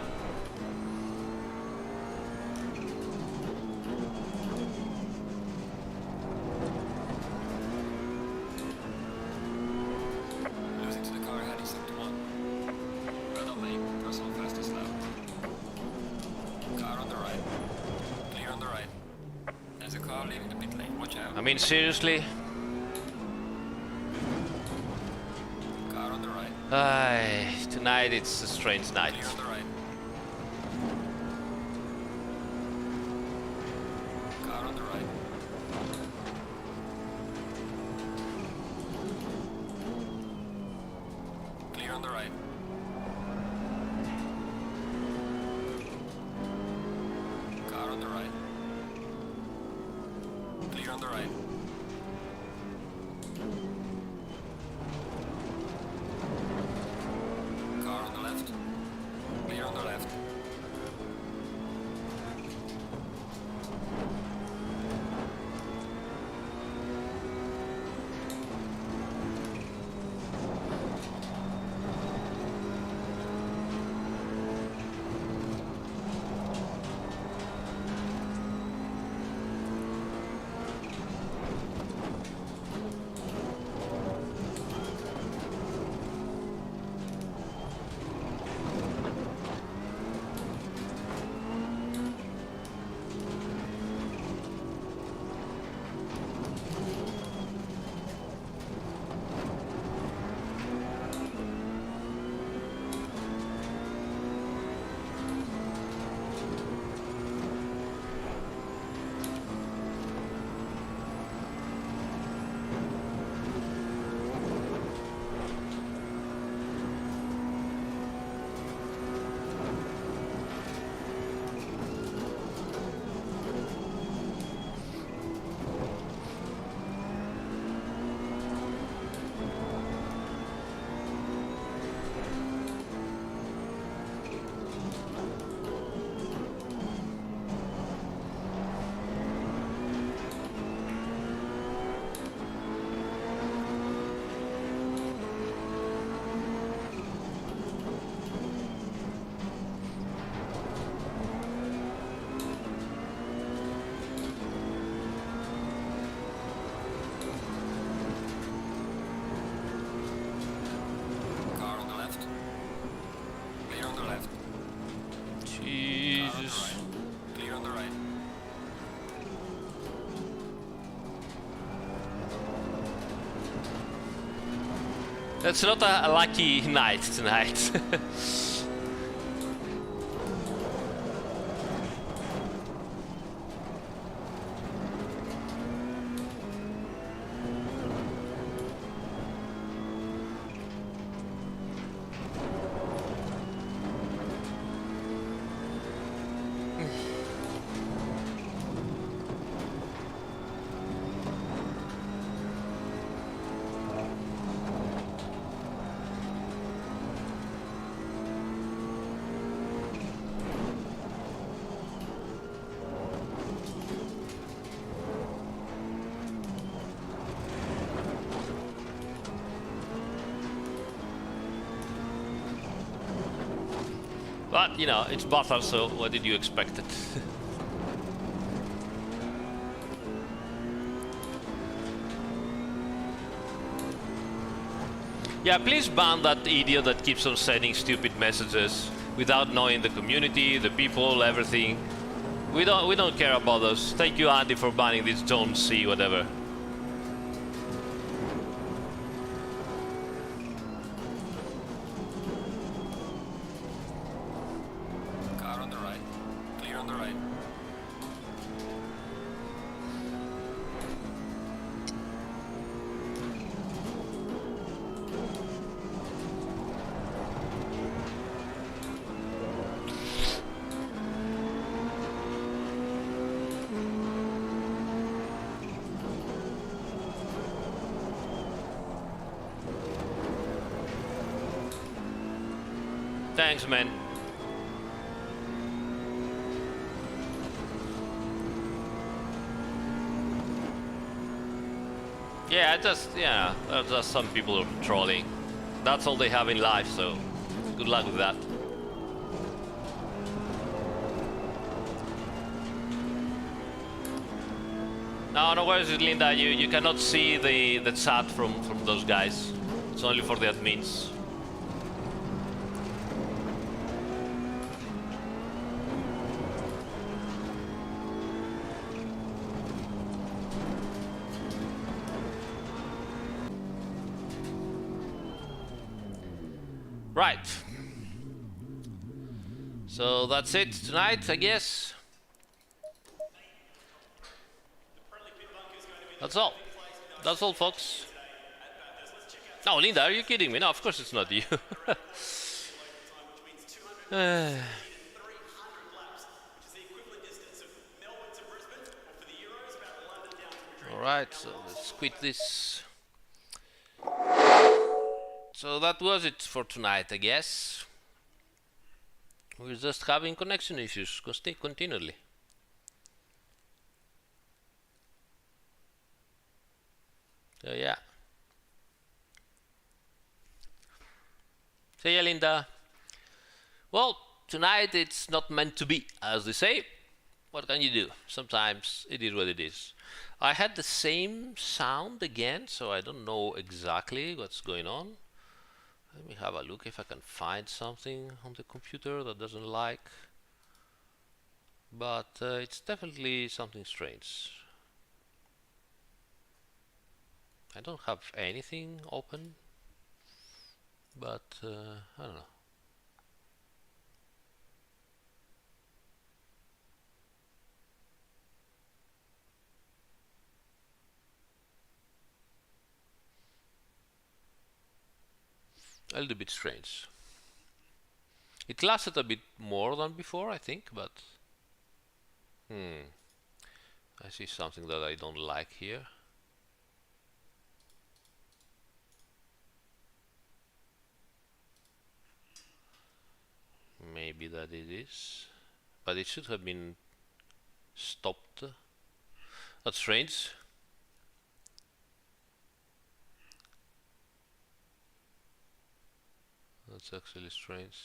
Losing to the car ahead, sector 1. Red on lane, personal fastest lap. Car on the right. Clear on the right. There's a car leaving the pit lane, watch out. I mean, seriously? Car on the right. Tonight it's a strange night. Clear on the right. Car on the right. Clear on the right. Car on the right. Clear on the right. Car on the left. Clear on the left. That's not a lucky night tonight. But, you know, it's Bathurst, so what did you expect it? Yeah, please ban that idiot that keeps on sending stupid messages without knowing the community, the people, everything. We don't care about those. Thank you, Andy, for banning this Don't See whatever. Car on the right. Clear on the right. Thanks, man. Yeah, just some people trolling. That's all they have in life, so good luck with that. No worries, Linda. You cannot see the chat from those guys. It's only for the admins. Right. So that's it tonight, I guess. That's all. That's all, folks. No, Linda, are you kidding me? No, of course it's not you. Alright, so let's quit this. So that was it for tonight, I guess. We're just having connection issues continually. So yeah. See ya, Linda. Well, tonight it's not meant to be, as they say. What can you do? Sometimes it is what it is. I had the same sound again, so I don't know exactly what's going on. Let me have a look if I can find something on the computer that doesn't like. But it's definitely something strange. I don't have anything open, but I don't know. A little bit strange. It lasted a bit more than before, I think, but I see something that I don't like here. Maybe that it is, but it should have been stopped. That's strange. That's actually strange.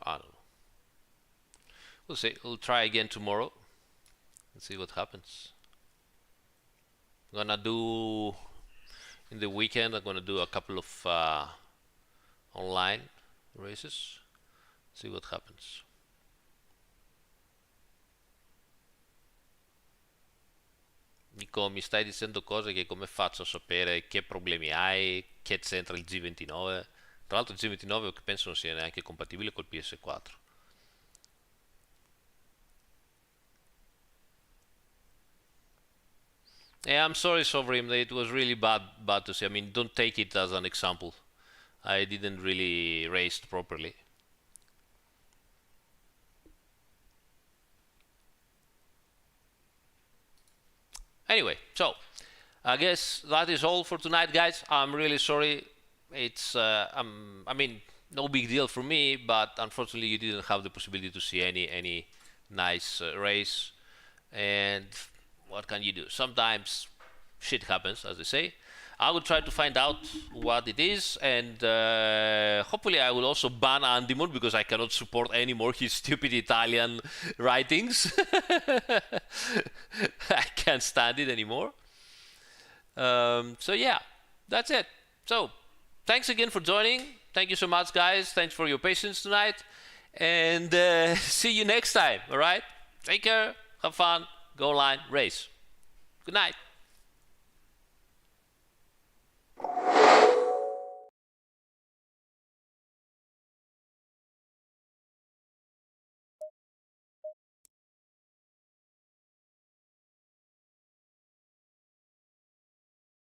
I don't know. We'll see. We'll try again tomorrow and see what happens. I'm gonna do in the weekend. I'm gonna do a couple of online races. See what happens. Nico, mi stai dicendo cose che come faccio a sapere che problemi hai, che c'entra il G29? Tra l'altro il G29 penso non sia neanche compatibile col PS4. Yeah, I'm sorry, Sovrim, it was really bad to see. I mean, don't take it as an example. I didn't really race properly. Anyway, so I guess that is all for tonight, guys. I'm really sorry. It's I mean, no big deal for me, but unfortunately you didn't have the possibility to see any nice race. And what can you do? Sometimes shit happens, as they say. I will try to find out what it is, and hopefully I will also ban Andimon because I cannot support anymore his stupid Italian writings. I can't stand it anymore. So yeah, that's it. So thanks again for joining. Thank you so much, guys. Thanks for your patience tonight, and see you next time. All right, take care, have fun, go online, race. Good night.